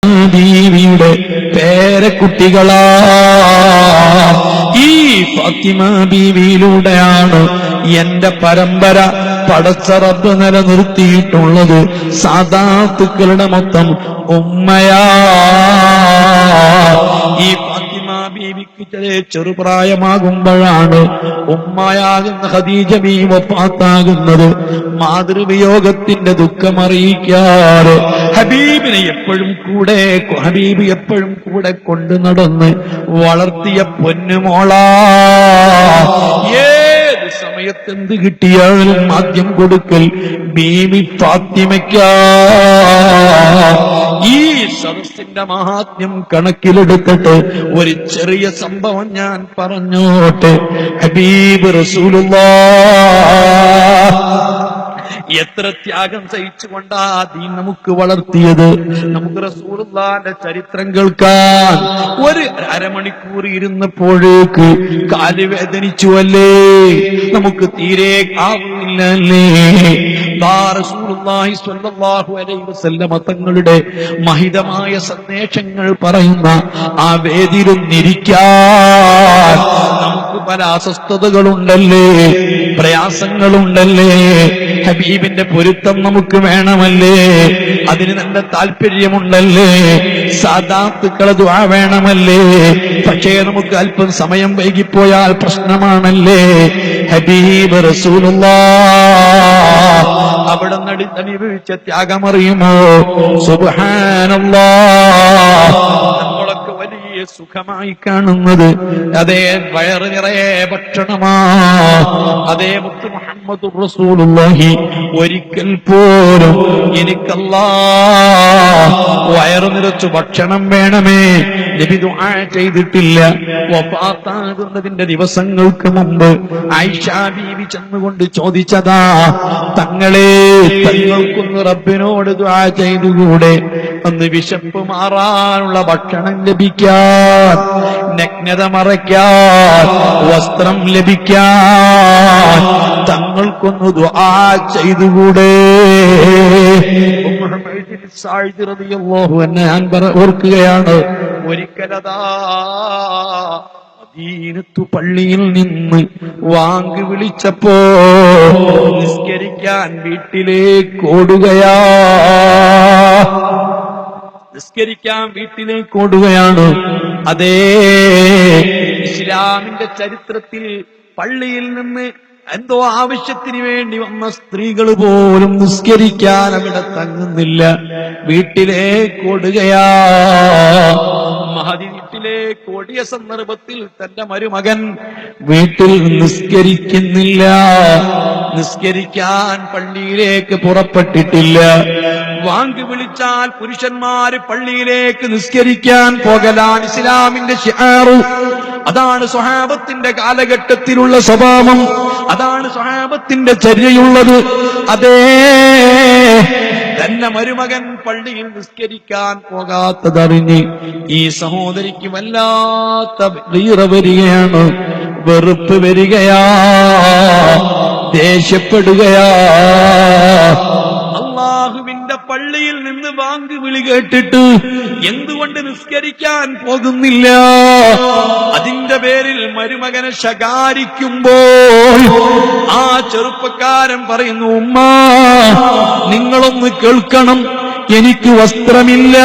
ബീവിയുടെ പേരക്കുട്ടികളാ. ഈ ഫാത്തിമ ബീവിയിലൂടെയാണ് എന്റെ പരമ്പര പടച്ച റബ്ബ് നിലനിർത്തിയിട്ടുള്ളത്. സാദാത്തുക്കളുടെ മൊത്തം ഉമ്മയാ. ഈ ഫാത്തിമ ബീവിക്ക് ചെറുപ്രായമാകുമ്പോഴാണ് ഉമ്മയാകുന്ന ഖദീജ ബീവി വഫാത്താകുന്നത്. മാതൃവിയോഗത്തിന്റെ ദുഃഖമറിയിക്കാറ് ഹബീബ് എപ്പോഴും കൂടെ കൊണ്ടു നടന്ന് വളർത്തിയ പൊന്നുമോളാ. ഏത് സമയത്ത് എന്ത് കിട്ടിയാലും ആദ്യം കൊടുക്കൽ ബീവി ഫാത്തിമയ്ക്കാ. ഈ സദസ്സിന്റെ മഹാത്മ്യം കണക്കിലെടുത്തിട്ട് ഒരു ചെറിയ സംഭവം ഞാൻ പറഞ്ഞോട്ടെ. ഹബീബ് റസൂലുള്ളാഹ് എത്ര ത്യാഗം സഹിച്ചുകൊണ്ടാ ദീൻ നമുക്ക് വളർത്തിയത്. നമുക്ക് റസൂലുള്ളാഹിന്റെ ചരിത്രം കേൾക്കാൻ ഒരു അരമണിക്കൂർ ഇരുന്നപ്പോഴേക്ക് കാല് വേദനിച്ചുവല്ലേ, നമുക്ക് തീരെ ആവുന്നില്ലല്ലേ. റസൂലുള്ളാഹി സ്വല്ലല്ലാഹു അലൈഹി വസല്ലമ തങ്ങളുടെ മഹിതമായ സന്ദേശങ്ങൾ പറയുന്ന ആ വേദിയിലൊന്നിരിക്കാൻ നമുക്ക് പല അസ്വസ്ഥതകളുണ്ടല്ലേ, പ്രയാസങ്ങളുണ്ടല്ലേ. ഹബീബിന്റെ പൊരുത്തം നമുക്ക് വേണമല്ലേ, അതിന് നല്ല താല്പര്യമുണ്ടല്ലേ. സാദാത്തുക്കളെ ദുആ വേണമല്ലേ. പക്ഷേ നമുക്ക് അല്പം സമയം വൈകിപ്പോയാൽ പ്രശ്നമാണല്ലേ. ഹബീബ് റസൂലുള്ളാഹ് അവിടെ അനുഭവിച്ച ത്യാഗമറിയുമോ? സുബ്ഹാനല്ലാഹ്. നമ്മളൊക്കെ വലിയ സുഖമായി കാണുന്നത് അതേ വയറ് നിറയെ ഭക്ഷണമാ. അതേ മുത്ത് മുഹമ്മദ് റസൂലുള്ളാഹി ഒരിക്കൽ പോലും എനിക്കല്ലാഹ് വയറ് നിറച്ചു ഭക്ഷണം വേണമേ നബി ദുആ ചെയ്തിട്ടില്ല. വഫാത്താകുന്നതിന്റെ ദിവസങ്ങൾക്ക് മുമ്പ് ആയിഷ ബീവി ചെന്നുകൊണ്ട് ചോദിച്ചതാ, തങ്ങളെ തങ്ങൾക്കൊന്ന് റബ്ബിനോട് ദുആ ചെയ്തുകൂടെ, അന്ന് വിശപ്പ് മാറാനുള്ള ഭക്ഷണം ലഭിക്കാൻ, നഗ്നത മറയ്ക്കാൻ വസ്ത്രം ലഭിക്കാൻ തങ്ങൾക്കൊന്ന് ദുആ ചെയ്തുകൂടെ? ഞാൻ ഓർക്കുകയാണ്, ഒരിക്കലതാ മദീനത്തു പള്ളിയിൽ നിന്ന് വാങ്ക് വിളിച്ചപ്പോ നിസ്കരിക്കാൻ വീട്ടിലേക്ക് ഓടുകയാണ്. അതേ ഇസ്ലാമിന്റെ ചരിത്രത്തിൽ പള്ളിയിൽ നിന്ന് എന്തോ ആവശ്യത്തിന് വേണ്ടി വന്ന സ്ത്രീകൾ പോലും നിസ്കരിക്കാൻ അവിടെ തങ്ങുന്നില്ല, വീട്ടിലേക്ക് ഓടുകയാ. മഹദി വീട്ടിലേക്ക് ഓടിയ സന്ദർഭത്തിൽ തന്റെ മരുമകൻ വീട്ടിൽ നിസ്കരിക്കുന്നില്ല, നിസ്കരിക്കാൻ പള്ളിയിലേക്ക് പുറപ്പെട്ടിട്ടില്ല. വാങ്ക് വിളിച്ചാൽ പുരുഷന്മാര് പള്ളിയിലേക്ക് നിസ്കരിക്കാൻ പോകലാണ് ഇസ്ലാമിന്റെ ശിആർ. അതാണ് സ്വഹാബത്തിന്റെ കാലഘട്ടത്തിലുള്ള സ്വഭാവം, അതാണ് സ്വഹാബത്തിന്റെ ചര്യയുള്ളത്. അതേ തന്നെ മരുമകൻ പള്ളിയിൽ നിസ്കരിക്കാൻ പോകാത്തതറിഞ്ഞ് ഈ സഹോദരിക്ക് വല്ലാത്ത വീറ വരികയാണ്, വെറുപ്പ് വരികയാ, ദേഷ്യപ്പെടുകയാ. അല്ലാഹുവിന്റെ പള്ളിയിൽ നിന്ന് വാങ്ക് വിളി കേട്ടിട്ട് എന്തുകൊണ്ട് നിസ്കരിക്കാൻ പോകുന്നില്ല? അതിന്റെ പേരിൽ മരുമകനെ ശകാരിക്കുമ്പോൾ ആ ചെറുപ്പക്കാരൻ പറയുന്നു, ഉമ്മ നിങ്ങളൊന്ന് കേൾക്കണം, എനിക്ക് വസ്ത്രമില്ല.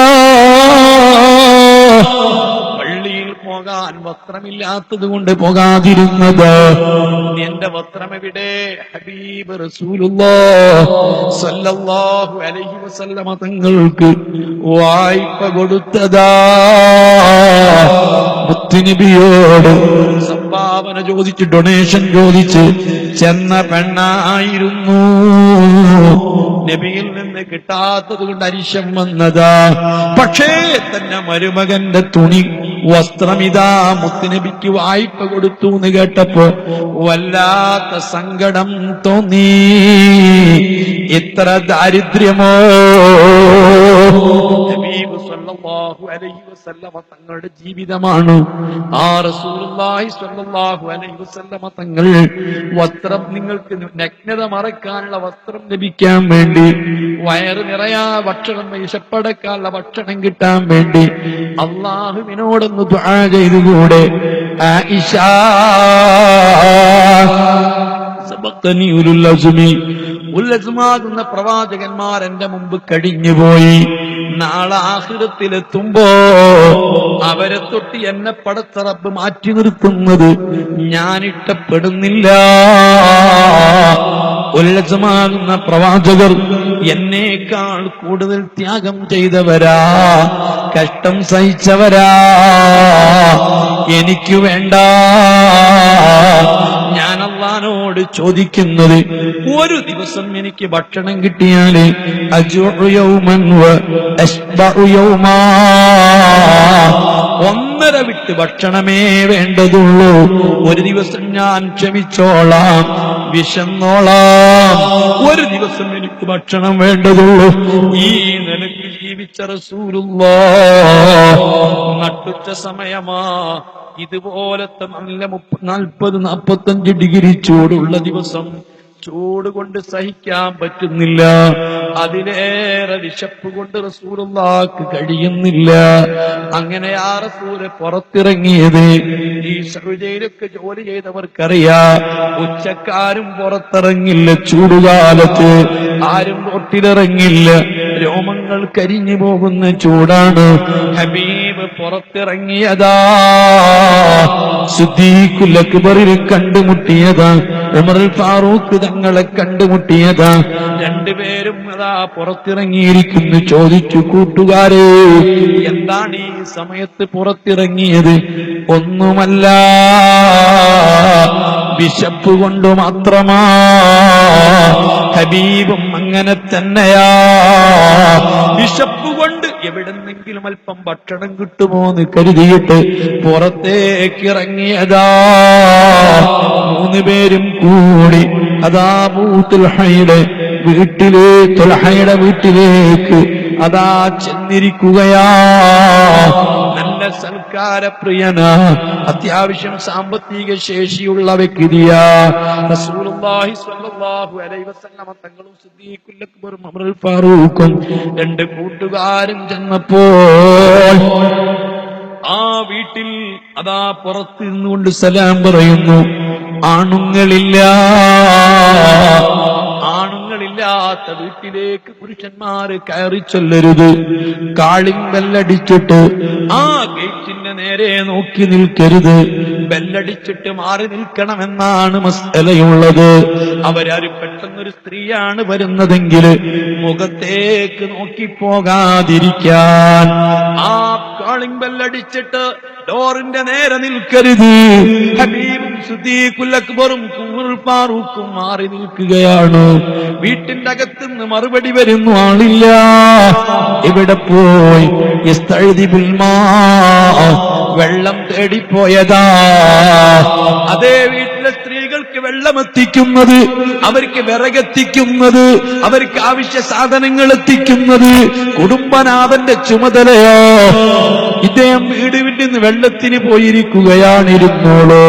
പോകാൻ വസ്ത്രമില്ലാത്തത് കൊണ്ട് പോകാതിരുന്നത്. എന്റെ വസ്ത്രം എവിടെ? ഹബീബ് റസൂലുള്ളാഹി സ്വല്ലല്ലാഹു അലൈഹി വസല്ലമ തങ്ങൾക്ക് വായ്പ കൊടുത്തതാ. മുത്തുനബിയോട് സംഭാവന ചോദിച്ച്, ഡൊണേഷൻ ചോദിച്ച് ചെന്ന പെണ്ണായിരുന്നു. നബിയിൽ നിന്ന് കിട്ടാത്തത് കൊണ്ട് അരിശം വന്നതാ. പക്ഷേ തന്നെ മരുമകന്റെ തുണി വസ്ത്രമിതാ മുത്തുനബിക്ക് വായ്പ കൊടുത്തു എന്ന് കേട്ടപ്പോ വല്ലാത്ത സങ്കടം തോന്നി. ഇത്ര ദാരിദ്ര്യമോ? നബി സ്വല്ലല്ലാഹു അലൈഹി വസല്ലമ തങ്ങളുടെ ജീവിതമാണ്. ആ റസൂലുള്ളാഹി സ്വല്ലല്ലാഹു അലൈഹി വസല്ലമ തങ്ങൾ വസ്ത്രം, നിങ്ങൾക്ക് നഗ്നത മറക്കാനുള്ള വസ്ത്രം ലഭിക്കാൻ വേണ്ടി, വയറ് നിറയാ ഭക്ഷണം, വിശപ്പടക്കാനുള്ള ഭക്ഷണം കിട്ടാൻ വേണ്ടി അള്ളാഹുവിനോടൊന്ന് ദുആ ചെയ്തുകൂടെ? ആയിഷ സബഖനി ഉലുൽ അസ്മി, ഉല്ലസ്മാകുന്ന പ്രവാചകന്മാർ എന്റെ മുമ്പ് കഴിഞ്ഞുപോയി. നാളെ ആഖിറത്തിലെത്തുമ്പോ അവരെ തൊട്ട് എന്നെ പടച്ച റബ്ബ് മാറ്റി നിർത്തുന്നത് ഞാൻ ഇഷ്ടപ്പെടുന്നില്ല. ഉല്ലസമാകുന്ന പ്രവാചകർ എന്നേക്കാൾ കൂടുതൽ ത്യാഗം ചെയ്തവരാ, കഷ്ടം സഹിച്ചവരാ. എനിക്ക് വേണ്ട. ഞാൻ അല്ലാഹുവോട് ചോദിക്കുന്നത്, ഒരു ദിവസം എനിക്ക് ഭക്ഷണം കിട്ടിയാല് അജുഉ യൗമൻ വ അശ്ബഉ യൗമാ, ഒന്നര വിട്ട് ഭക്ഷണമേ വേണ്ടതുള്ളൂ. ഒരു ദിവസം ഞാൻ ക്ഷമിച്ചോളാം, വിശന്നോളാം. ഒരു ദിവസം എനിക്ക് ഭക്ഷണം വേണ്ടതുള്ളൂ. ഈ നിലയ്ക്ക് ജീവിച്ച റസൂലുള്ളാഹ് നട്ടുച്ച സമയമാ, ഇതുപോലത്തെ നല്ല 40-45 ഡിഗ്രി ചൂടുള്ള ദിവസം, ചൂട് കൊണ്ട് സഹിക്കാൻ പറ്റുന്നില്ല. അതിലേറെ വിശപ്പ് കൊണ്ട് റസൂലുള്ളാഹിക്ക് കഴിയുന്നില്ല. അങ്ങനെ ആ റസൂല് പുറത്തിറങ്ങിയത്, ഈ സൗദിയിലൊക്കെ ജോലി ചെയ്തവർക്കറിയാം, ഉച്ചക്കാരും പുറത്തിറങ്ങില്ല. ചൂടുകാലത്ത് ആരും റോട്ടിലിറങ്ങില്ല. രോമങ്ങൾ കരിഞ്ഞു പോകുന്ന ചൂടാണ്. ഹബീബ് പുറത്തിറങ്ങിയതാ. സിദ്ദീഖുൽ അക്ബറിൽ കണ്ടുമുട്ടിയതാ. ഉമറുൽ ഫാറൂഖ് തങ്ങളെ കണ്ടുമുട്ടിയതാ. രണ്ടുപേരും അതാ പുറത്തിറങ്ങിയിരിക്കുന്നു. ചോദിച്ചു, കൂട്ടുകാരെ, എന്താണ് ഈ സമയത്ത് പുറത്തിറങ്ങിയത്? ഒന്നുമല്ല, വിശപ്പ് കൊണ്ട് മാത്രമാ. ഹബീബും അങ്ങനെ തന്നെയാ. വിശപ്പ് കൊണ്ട് എവിടെന്നെങ്കിലും അല്പം ഭക്ഷണം കിട്ടുമോ എന്ന് കരുതിയിട്ട് പുറത്തേക്ക് ഇറങ്ങിയതാ. 3 പേരും കൂടി അതാ അബൂ തുൽഹയുടെ വീട്ടിലേക്ക് അതാ ചെന്നിരിക്കുകയാ. നല്ല സൽക്കാരപ്രിയനാ, അത്യാവശ്യം സാമ്പത്തിക ശേഷിയുള്ള വ്യക്തിയാ. റസൂലുള്ളാഹി സ്വല്ലല്ലാഹു അലൈഹി വസല്ലമ തങ്ങളും സിദ്ദീഖുൽ അക്ബറും ഉമറുൽ ഫാറൂഖും 2 കൂട്ടുകാരും ചെന്നപ്പോൾ ആ വീട്ടിൽ അതാ പുറത്ത് നിന്നുകൊണ്ട് സലാം പറയുന്നു. ആണുങ്ങളില്ലാത്ത വീട്ടിലേക്ക് പുരുഷന്മാര് കയറി ചെല്ലരുത്. കാളിംഗ് ബെല്ലടിച്ചിട്ട് ആ ഗേറ്റിന്റെ നേരെ നോക്കി നിൽക്കരുത്. ബെല്ലടിച്ചിട്ട് മാറി നിൽക്കണമെന്നാണ് മസ്അലയുള്ളത്. അവരാരും പെട്ടെന്നൊരു സ്ത്രീയാണ് വരുന്നതെങ്കിൽ മുഖത്തേക്ക് നോക്കിപ്പോകാതിരിക്കാൻ ആ കാളിംഗ് ബെല്ലടിച്ചിട്ട് ഡോറിന്റെ നേരെ നിൽക്കരുത്. ഹബീബും സിദ്ദീഖുൽ അക്ബറും ഉമറുൽ ഫാറൂഖും മാറി നിൽക്കുകയാണ്. വീട്ടിന്റെ അകത്തുനിന്ന് മറുപടി വരുന്നു, ആളില്ല. ഇവിടെ പോയി യസ്തഅദിബുൽ മാ, വെള്ളം തേടിപ്പോയതാ. അതേ വീട്ടിലെ സ്ത്രീകൾക്ക് വെള്ളം എത്തിക്കുന്നത്, അവർക്ക് വിറകെത്തിക്കുന്നത്, അവർക്ക് ആവശ്യ സാധനങ്ങൾ എത്തിക്കുന്നത് കുടുംബനാഥന്റെ ചുമതലയോ. ഇദ്ദേഹം വീട് വിട്ടിന്ന് വെള്ളത്തിന് പോയിരിക്കുകയാണിരുന്നോളൂ.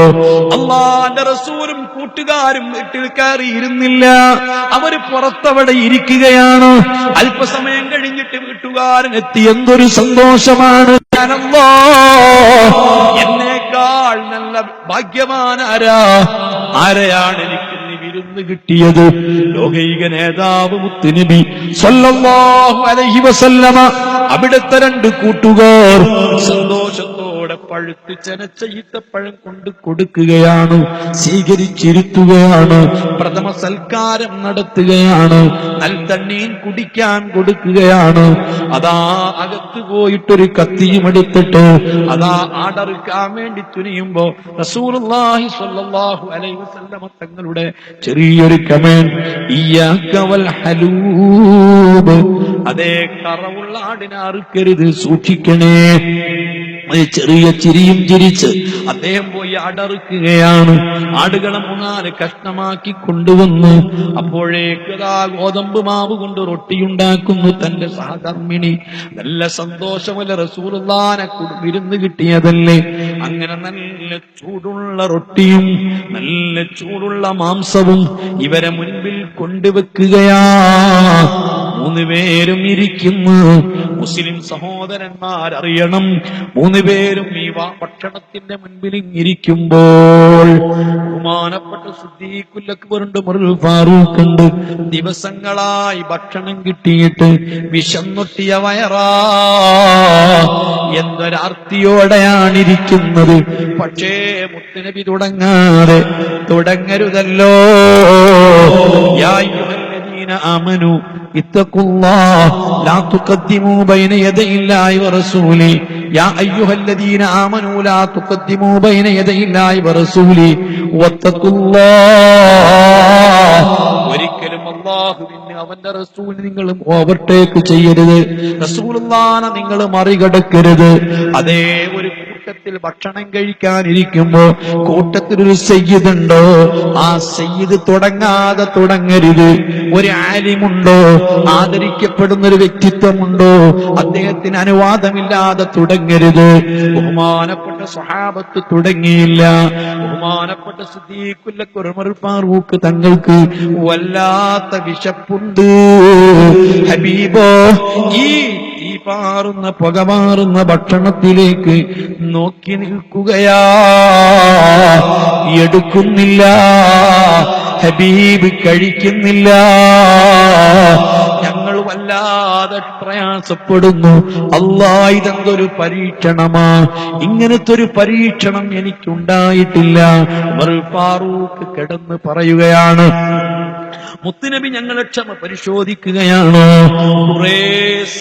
അല്ലാഹുവിന്റെ റസൂലും കൂട്ടുകാരും വീട്ടിൽ കയറിയിരുന്നില്ല. അവര് പുറത്തവിടെ ഇരിക്കുകയാണ്. അല്പസമയം കഴിഞ്ഞിട്ട് വീട്ടുകാരൻ എത്തി. എന്തൊരു സന്തോഷമാണ്! എന്നേക്കാൾ നല്ല ഭാഗ്യവാൻ ആരെയാണ് എനിക്ക് വിരുന്ന് കിട്ടിയത്? ലോകൈക നേതാവ് മുത്തുനബി സ്വല്ലല്ലാഹു അലൈഹി വസല്ലമ. അവിടുത്തെ 2 കൂട്ടുകാർ സന്തോഷത്തോടെ പഴുത്ത് ചനച്ച ഈത്തപ്പഴം കൊണ്ട് കൊടുക്കുകയാണ്, സ്വീകരിച്ചിരുത്തുകയാണ്, പ്രഥമ സൽക്കാരം നടത്തുകയാണ്, നൽതണ്ണീൻ കുടിക്കാൻ കൊടുക്കുകയാണ്. അതാ അകത്ത് പോയിട്ടൊരു കത്തിയും എടുത്തിട്ട് അതാ ആടറുക്കാൻ വേണ്ടി തുനിയുമ്പോ റസൂലുള്ളാഹി സ്വല്ലല്ലാഹു അലൈഹി വസല്ലമ തങ്ങളുടെ ചെറിയൊരു കമന്റ്, ഇയ്യാക വൽ ഹലൂബ്, അതേ കറവുള്ള ആടിനെ അറുക്കരുത്, സൂക്ഷിക്കണേ. ചെറിയ ചിരിയും ചിരിച്ച് അദ്ദേഹം പോയി അടറുക്കുകയാണ്. ആടുകളെ 3-4 കഷ്ണമാക്കി കൊണ്ടുവന്നു. അപ്പോഴേക്ക് ഗോതമ്പ് മാവ് കൊണ്ട് റൊട്ടിയുണ്ടാക്കുന്നു തന്റെ സഹധർമ്മിണി. നല്ല സന്തോഷമല്ല, റസൂലുള്ളാഹിനെ വിരുന്ന് കിട്ടിയതല്ലേ. അങ്ങനെ നല്ല ചൂടുള്ള റൊട്ടിയും നല്ല ചൂടുള്ള മാംസവും ഇവരെ മുൻപിൽ കൊണ്ടുവെക്കുകയാ. 3 പേരും ഇരിക്കുന്നു. മുസ്ലിം സഹോദരന്മാരറിയണം, 3 പേരും ഈ ഭക്ഷണത്തിന്റെ മുൻപിൽ ഇരിക്കുമ്പോൾ ബഹുമാനപ്പെട്ട സിദ്ദീഖുൽ അക്ബറുണ്ട്, ഉമറുൽ ഫാറൂഖ് ഉണ്ട്. ദിവസങ്ങളായി ഭക്ഷണം കിട്ടിയിട്ട് വിശന്നൊട്ടിയ വയറാ, എന്തൊരാർത്തിയോടെയാണിരിക്കുന്നത്. പക്ഷേ മുത്തുനബി തുടങ്ങരുതല്ലോ. യാ അയ്യുഹല്ലദീന ആമനൂ ഇത്തഖുല്ലാഹ ലാ തുഖദ്ദിമൂ ബൈന യദയില്ലാഹി വറസൂലി. യാ അയ്യുഹല്ലദീന ആമനൂ ലാ തുഖദ്ദിമൂ ബൈന യദയില്ലാഹി വറസൂലി വത്തഖുല്ലാഹ. ഒരിക്കലും അല്ലാഹുവിനെ അവന്റെ റസൂലിനെ നിങ്ങൾ ഓവർടേക്ക് ചെയ്യരുത്. റസൂലുള്ളാഹിനെ നിങ്ങൾ മറികടക്കരുത്. അതേ ഒരു കൂട്ടത്തിൽ ഭക്ഷണം കഴിക്കാനിരിക്കുമ്പോ കൂട്ടത്തിലൊരു സയ്യിദ് ഉണ്ടോ, ആ സയ്യിദ് തുടങ്ങരുത്. ഒരു ആലിമുണ്ടോ, ആദരിക്കപ്പെടുന്ന ഒരു വ്യക്തിത്വമുണ്ടോ, അദ്ദേഹത്തിന് അനുവാദമില്ലാതെ തുടങ്ങരുത്. ബഹുമാനപ്പെട്ട സ്വഹാബത്ത് തുടങ്ങിയില്ല. ബഹുമാനപ്പെട്ട സിദ്ദീഖുൽ അക്ബർ ഉമറുൽ ഫാറൂഖ് തങ്ങൾക്ക് വല്ലാത്ത വിശപ്പുണ്ട്. ഹബീബോ ഈ പാറുന്ന പുകമാറുന്ന ഭക്ഷണത്തിലേക്ക് നോക്കി നിൽക്കുകയാ, എടുക്കുന്നില്ല. ഹബീബ് കഴിക്കുന്നില്ല. ഞങ്ങൾ വല്ലാതെ പ്രയാസപ്പെടുന്നു. അല്ലാഹ്, ഇതെന്തൊരു പരീക്ഷണമാ. ഇങ്ങനത്തെ ഒരു പരീക്ഷണം എനിക്കുണ്ടായിട്ടില്ല. ഉമർ ഫാറൂഖ് കിടന്ന് പറയുകയാണ്, മുത്തുനബി ഞങ്ങളെ ക്ഷമ പരിശോധിക്കുകയാണ്. കുറേ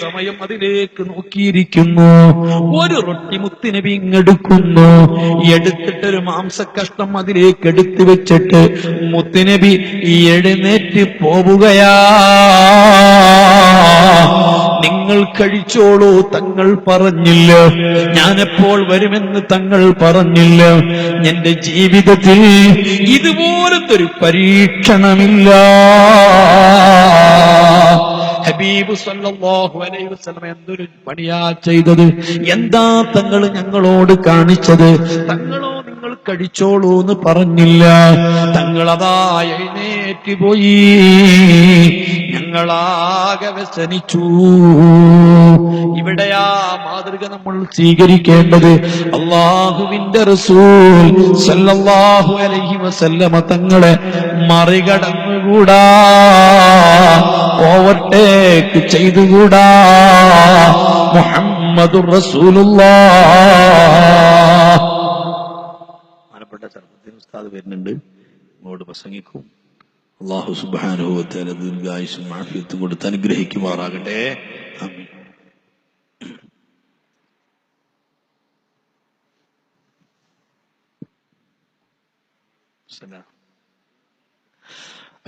സമയം അതിലേക്ക് നോക്കിയിരിക്കുന്നു. ഒരു റൊട്ടി മുത്തുനബി ഇങ്ങെടുക്കുന്നു. എടുത്തിട്ടൊരു മാംസക്കഷ്ണം അതിലേക്ക് എടുത്തു വെച്ചിട്ട് മുത്തുനബി എഴുന്നേറ്റ് പോവുകയാ. നിങ്ങൾ കഴിച്ചോളൂ തങ്ങൾ പറഞ്ഞില്ല. ഞാനെപ്പോൾ വരുമെന്ന് തങ്ങൾ പറഞ്ഞില്ല. എന്റെ ജീവിതത്തിൽ ഇതുപോലത്തെ ഒരു പരീക്ഷണമില്ല. ഹബീബ് സല്ലല്ലാഹു അലൈഹി വസല്ലം എന്തൊരു പണിയാ ചെയ്തത്. എന്താ തങ്ങൾ ഞങ്ങളോട് കാണിച്ചത്. തങ്ങളോ നിങ്ങൾ കഴിച്ചോളൂ എന്ന് പറഞ്ഞില്ല. തങ്ങളതാ എഴുന്നേറ്റ് പോയി. ഞങ്ങളാകെ വ്യസനിച്ചു. ഇവിടെയാ മാതൃക നമ്മൾ സ്വീകരിക്കേണ്ടത്. അല്ലാഹുവിന്റെ റസൂൽ സല്ലല്ലാഹു അലൈഹി വസല്ലമ തങ്ങളെ മറികടന്നുകൂടാ, ഓവർടേക്ക് ചെയ്തുകൂടാ. മുഹമ്മദുർ റസൂലുള്ളാഹ്. മാനപ്പെട്ട ചെറുപ്പത്തിൽ ഉസ്താദ് വരുന്നുണ്ട്, അങ്ങോട്ട് പ്രസംഗിക്കും. അല്ലാഹു സുബ്ഹാനഹു വ തആല ദീർഘായുസ്സും ആഫിയത്തും കൊടുത്ത് അനുഗ്രഹിക്കുമാറാകട്ടെ. ആമീൻ.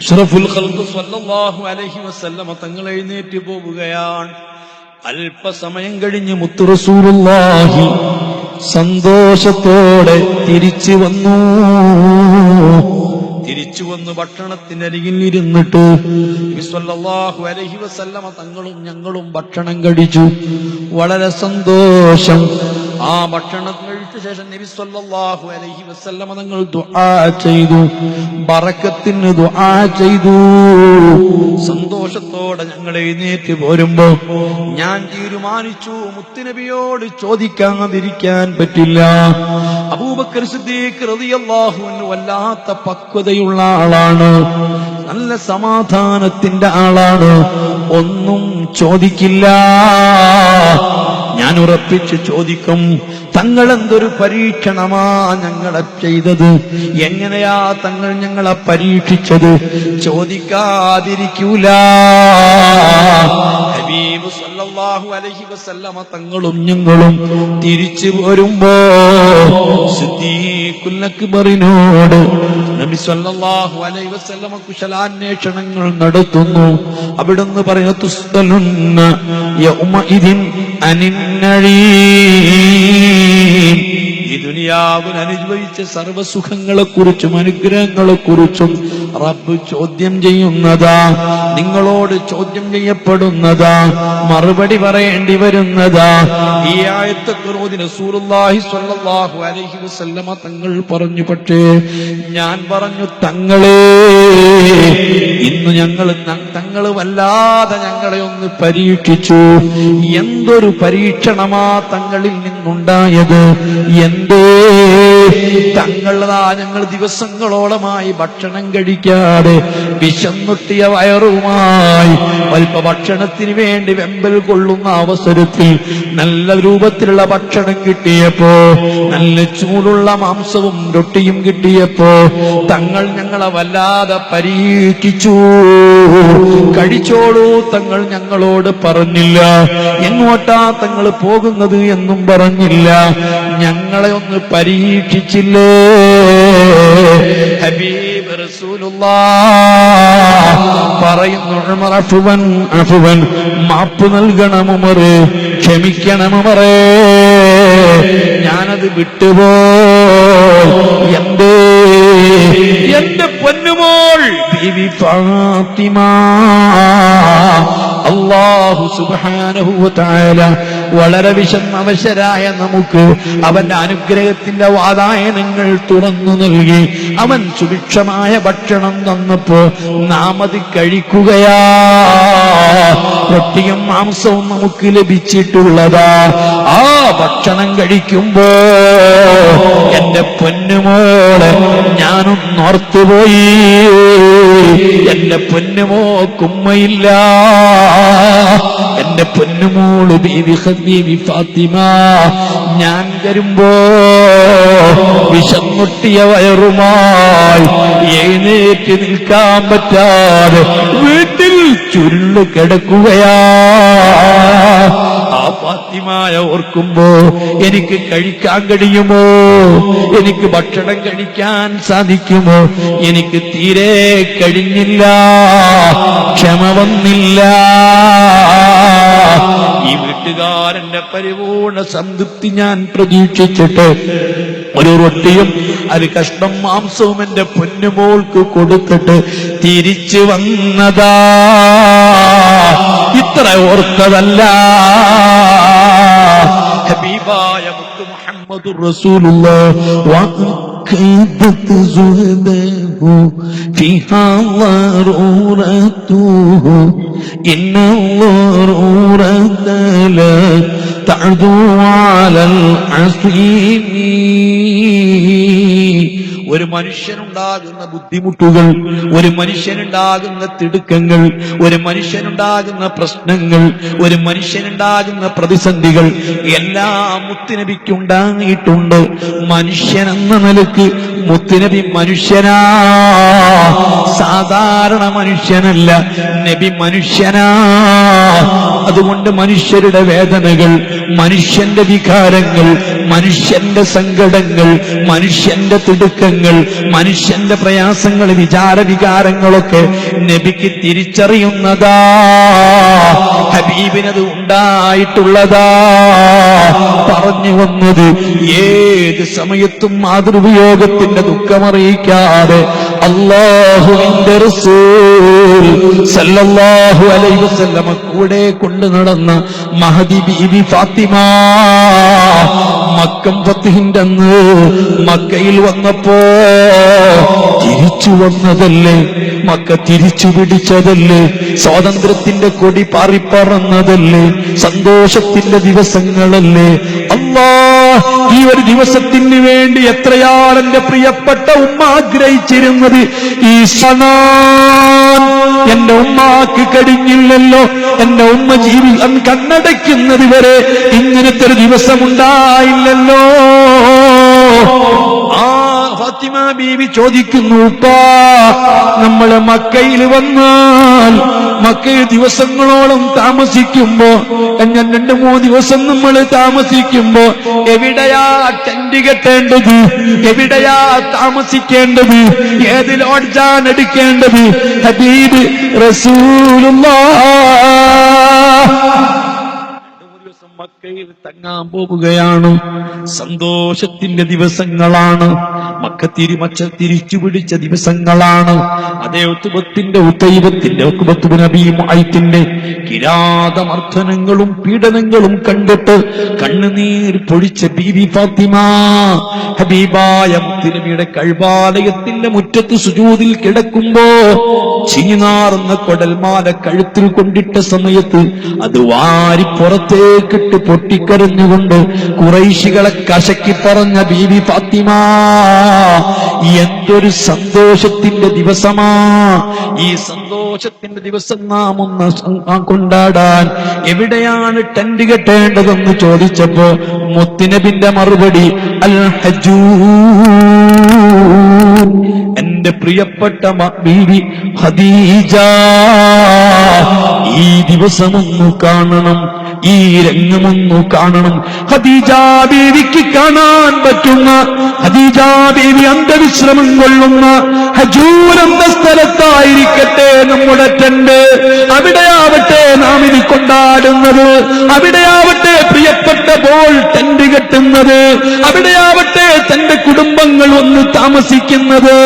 അഷ്റഫുൽ ഖൽഖ് സ്വല്ലല്ലാഹു അലൈഹി വസല്ലമ തങ്ങൾ എഴുന്നേറ്റ് പോവുകയാണ്. അല്പസമയം കഴിഞ്ഞ് മുത്തു റസൂലുള്ളാഹി സന്തോഷത്തോടെ തിരിച്ചു വന്നു ഭക്ഷണത്തിനരികിൽ ഇരുന്നിട്ട് നബി സ്വല്ലല്ലാഹു അലൈഹി വസല്ലമ തങ്ങളും ഞങ്ങളും ഭക്ഷണം കഴിച്ചു. വളരെ സന്തോഷം. ആ ഭക്ഷണം കഴിച്ച ശേഷം നബി സ്വല്ലല്ലാഹു അലൈഹി വസല്ലമ തങ്ങൾ ദുആ ചെയ്തു, ബറക്കത്തിന് ദുആ ചെയ്തു. സന്തോഷത്തോടെ ഞങ്ങൾ എഴുന്നേറ്റ് പോരുമ്പോ ഞാൻ തീരുമാനിച്ചു, മുത്തുനബിയോട് ചോദിക്കാതിരിക്കാൻ പറ്റില്ല. അബൂബക്കർ സിദ്ദീഖ് റളിയല്ലാഹു അൻഹു വല്ലാത്ത പക്വതയുള്ള ആളാണ്, നല്ല സമാധാനത്തിന്റെ ആളാണ്, ഒന്നും ചോദിക്കില്ല. ഞാൻ ഉറപ്പിച്ച് ചോദിക്കും, തങ്ങൾ എന്തൊരു പരീക്ഷണമാ ഞങ്ങളെ ചെയ്തത്, എങ്ങനെയാ തങ്ങൾ ഞങ്ങളെ പരീക്ഷിച്ചത്? ചോദിക്കാതിരിക്കൂല. ഹബീബ് സല്ലല്ലാഹു അലൈഹി വസല്ലമ തങ്ങളും ഞങ്ങളും തിരിച്ചു വരുമ്പോ സിദ്ദീഖുൽ അക്ബറിനോട് നബി സല്ലല്ലാഹു അലൈഹി വസല്ലമ കുശലാന്വേഷണങ്ങൾ നടത്തുന്നു. അവിടുന്ന് പറയുന്നു തുസ്തലുന്ന യൗമഇദിൻ അനിന്നഈം. ഈ ദുനിയാവിൽ അനുഭവിച്ച സർവ്വസുഖങ്ങളെക്കുറിച്ചും അനുഗ്രഹങ്ങളെക്കുറിച്ചും റബ്ബ് ചോദ്യം ചെയ്യുന്നതാ, നിങ്ങളോട് ചോദ്യം ചെയ്യപ്പെടുന്നതാ, മറുപടി പറയേണ്ടി വരുന്നതാ. ഈ ആയത്തൊക്കെ ഓതി റസൂലുള്ളാഹി സ്വല്ലല്ലാഹു അലൈഹി വസല്ലമ തങ്ങൾ പറഞ്ഞു. പക്ഷേ ഞാൻ പറഞ്ഞു, തങ്ങളെ ഇന്ന് തങ്ങള് വല്ലാതെ ഞങ്ങളെ ഒന്ന് പരീക്ഷിച്ചു. എന്തൊരു പരീക്ഷണമാ തങ്ങളിൽ നിന്നുണ്ടായത്! എന്തേ ഞങ്ങൾ ദിവസങ്ങളോളമായി ഭക്ഷണം കഴിക്കാതെ വിശന്നുട്ടിയ വയറുമായി അല്പ ഭക്ഷണത്തിന് വേണ്ടി വെമ്പൽ കൊള്ളുന്ന അവസരത്തിൽ നല്ല രൂപത്തിലുള്ള ഭക്ഷണം കിട്ടിയപ്പോ, നല്ല ചൂടുള്ള മാംസവും റൊട്ടിയും കിട്ടിയപ്പോ തങ്ങൾ ഞങ്ങളെ വല്ലാതെ പരീക്ഷിച്ചു. കഴിച്ചോളൂ തങ്ങൾ ഞങ്ങളോട് പറഞ്ഞില്ല. എങ്ങോട്ടാ തങ്ങൾ പോകുന്നത് എന്നും പറഞ്ഞില്ല. ഞങ്ങളെ ഒന്ന് പരീക്ഷിച്ചില്ലേ? ഹബീബ് റസൂലുള്ളാഹ് പറയുന്നു, ഉമർ അഫ്വൻ, മാപ്പ് നൽകണം ഉമറേ, ക്ഷമിക്കണം ഉമറേ, ഞാനത് വിട്ടുപോയി. എന്റെ പൊന്നുമോൾ ബീവി ഫാത്തിമ, അല്ലാഹു സുബ്ഹാനഹു വ തആല വളരെ വിഷമവശരായ നമുക്ക് അവന്റെ അനുഗ്രഹത്തിന്റെ വാതായനങ്ങൾ തുറന്നു നൽകി. അവൻ സുഭിക്ഷമായ ഭക്ഷണം തന്നപ്പോ നാം അത് കഴിക്കുകയാ. റൊട്ടിയും മാംസവും നമുക്ക് ലഭിച്ചിട്ടുള്ളതാ. ആ ഭക്ഷണം കഴിക്കുമ്പോ എന്റെ പൊന്നുമോളെ ഞാനൊന്നോർത്തുപോയി. എന്റെ പൊന്നുമോക്കുമ്മയില്ല. എന്റെ പൊന്നുമോള് ബീവി ഫാത്തിമ ഞാൻ വരുമ്പോ വിശന്നൊട്ടിയ വയറുമായി എഴുന്നേറ്റ് നിൽക്കാൻ പറ്റാതെ വീട്ടിൽ ചുരുള് കിടക്കുകയാ. ആ ഫാത്തിമയെ ഓർക്കുമ്പോ എനിക്ക് കഴിക്കാൻ കഴിയുമോ? എനിക്ക് ഭക്ഷണം കഴിക്കാൻ സാധിക്കുമോ? എനിക്ക് തീരെ കഴിഞ്ഞില്ല, ക്ഷമ വന്നില്ല. ഈ വീട്ടുകാരന്റെ പരിപൂർണ സംതൃപ്തി ഞാൻ പ്രതീക്ഷിച്ചിട്ട് ഒരു റൊട്ടിയും ഒരു കഷ്ണം മാംസവും എന്റെ പൊന്നുമോൾക്ക് കൊടുത്തിട്ട് തിരിച്ചു വന്നതാ. ഇത്ര ഓർത്തതല്ല. ഹബീബായ മുത്ത് മുഹമ്മദുർ റസൂലുള്ളാഹ് كيدت زهده فيها ضرورته إن الضرورة لا تعدو على العصيم. ഒരു മനുഷ്യനുണ്ടാകുന്ന ബുദ്ധിമുട്ടുകൾ, ഒരു മനുഷ്യനുണ്ടാകുന്ന തിടുക്കങ്ങൾ, ഒരു മനുഷ്യനുണ്ടാകുന്ന പ്രശ്നങ്ങൾ, ഒരു മനുഷ്യനുണ്ടാകുന്ന പ്രതിസന്ധികൾ എല്ലാം മുത്തുനബിക്കുണ്ടായിട്ടുണ്ട്. മനുഷ്യനെന്ന നിലക്ക് മുത്തുനബി മനുഷ്യനാ, സാധാരണ മനുഷ്യനല്ല. നബി മനുഷ്യനാ. അതുകൊണ്ട് മനുഷ്യരുടെ വേദനകൾ, മനുഷ്യന്റെ വികാരങ്ങൾ, മനുഷ്യന്റെ സങ്കടങ്ങൾ, മനുഷ്യന്റെ തിടുക്കങ്ങൾ, മനുഷ്യന്റെ പ്രയാസങ്ങൾ, വിചാരവികാരങ്ങളൊക്കെ നബിക്ക് തിരിച്ചറിയുന്നതാ. ഹബീബിനത് ഉണ്ടായിട്ടുള്ളതാ. പറഞ്ഞു വന്നത്, ഏത് സമയത്തും മാതൃവിയോഗത്തിന്റെ ദുഃഖമറിയിക്കാതെ അല്ലാഹുവിന്റെ റസൂൽ സല്ലല്ലാഹു അലൈഹി വസല്ലമ കൂടെ കൊണ്ടു നടന്ന മഹദി ബീവി ഫാത്തിമ മക്കം ഫത്ഹിന്റെ അന്ന് മക്കയിൽ വന്നപ്പോ തിരിച്ചു വന്നതല്ലേ? മക്ക തിരിച്ചു പിടിച്ചതല്ലേ? സ്വാതന്ത്ര്യത്തിന്റെ കൊടി പാറിപ്പറന്നതല്ലേ? സന്തോഷത്തിന്റെ ദിവസങ്ങളല്ലേ? അല്ലാഹ് ഈ ഒരു ദിവസത്തിന് വേണ്ടി എത്രയാണ് എന്റെ പ്രിയപ്പെട്ട ഉമ്മ ആഗ്രഹിച്ചിരുന്നത്. ഈ സനാൻ എന്റെ ഉമ്മാക്ക് കഴിഞ്ഞില്ലല്ലോ. എന്റെ ഉമ്മ ജീവിതം കണ്ണടയ്ക്കുന്നത് വരെ ഇങ്ങനത്തെ ഒരു ദിവസമുണ്ടായില്ലല്ലോ. ആ ഫാത്തിമ ബീവി ചോദിക്കുന്നു, ഉപ്പാ, നമ്മള് മക്കയിൽ വന്നാൽ മക്കയിൽ ദിവസങ്ങളോളം താമസിക്കുമ്പോ, ഞാൻ 2-3 ദിവസം നമ്മൾ താമസിക്കുമ്പോ എവിടെയാ ടെന്റ് കെട്ടേണ്ടത്, എവിടെയാ താമസിക്കേണ്ടത്, ഏത് ലോഡ്ജാണ് എടുക്കേണ്ടത്? ഹബീബ് റസൂലുള്ളാഹ് മക്കയിൽ തങ്ങാൻ പോവുകയാണ്. സന്തോഷത്തിന്റെ ദിവസങ്ങളാണ്, മക്ക തിരിച്ചു പിടിച്ച ദിവസങ്ങളാണ്. അതേ ഉത്ബത്തിന്റെ കിരാതമർദ്ദനങ്ങളും പീഡനങ്ങളും കണ്ടിട്ട് കണ്ണുനീർ പൊഴിച്ച ബീവി ഫാത്തിമ ഹബീബായ മുത്തുനബിയുടെ കഅബാലയത്തിന്റെ മുറ്റത്ത് സുജൂദിൽ കിടക്കുമ്പോ ചീനാറുന്ന കൊടൽമാല കഴുത്തിൽ കൊണ്ടിട്ട സമയത്ത് അത് വാരി പുറത്തേക്കിട്ട് പൊട്ടിക്കരഞ്ഞുകൊണ്ട് ഖുറൈശികളെ കശക്കി പറഞ്ഞ ബീവി ഫാത്തിമ, എന്തൊരു സന്തോഷത്തിന്റെ ദിവസമാ! ഈ സന്തോഷത്തിന്റെ ദിവസം നാം ഒന്ന് കൊണ്ടാടാൻ എവിടെയാണ് ടെന്റ് കെട്ടേണ്ടതെന്ന് ചോദിച്ചപ്പോ മുത്തുനബിന്റെ മറുപടി, അൽ ഹജൂർ, എന്റെ പ്രിയപ്പെട്ട ബീവി ഖദീജ, ഈ ദിവസമൊന്നു കാണണം, ഈ രംഗമൊന്നു കാണണം. ഖദീജ ബീവിക്ക് കാണാൻ പറ്റുന്ന, ഖദീജ ബീവി അന്തവിശ്രമം കൊള്ളുന്ന ഹജൂർ എന്ന സ്ഥലത്തായിരിക്കട്ടെ നമ്മുടെ ടെന്റ്. അവിടെയാവട്ടെ നാം ഇനി കൊണ്ടാടുന്നത്, അവിടെയാവട്ടെ പ്രിയപ്പെട്ട പോൾ ടെന്റ് കെട്ടുന്നത്, അവിടെയാവട്ടെ തന്റെ കുടുംബങ്ങൾ ഒന്ന് താമസിക്കുന്നത്.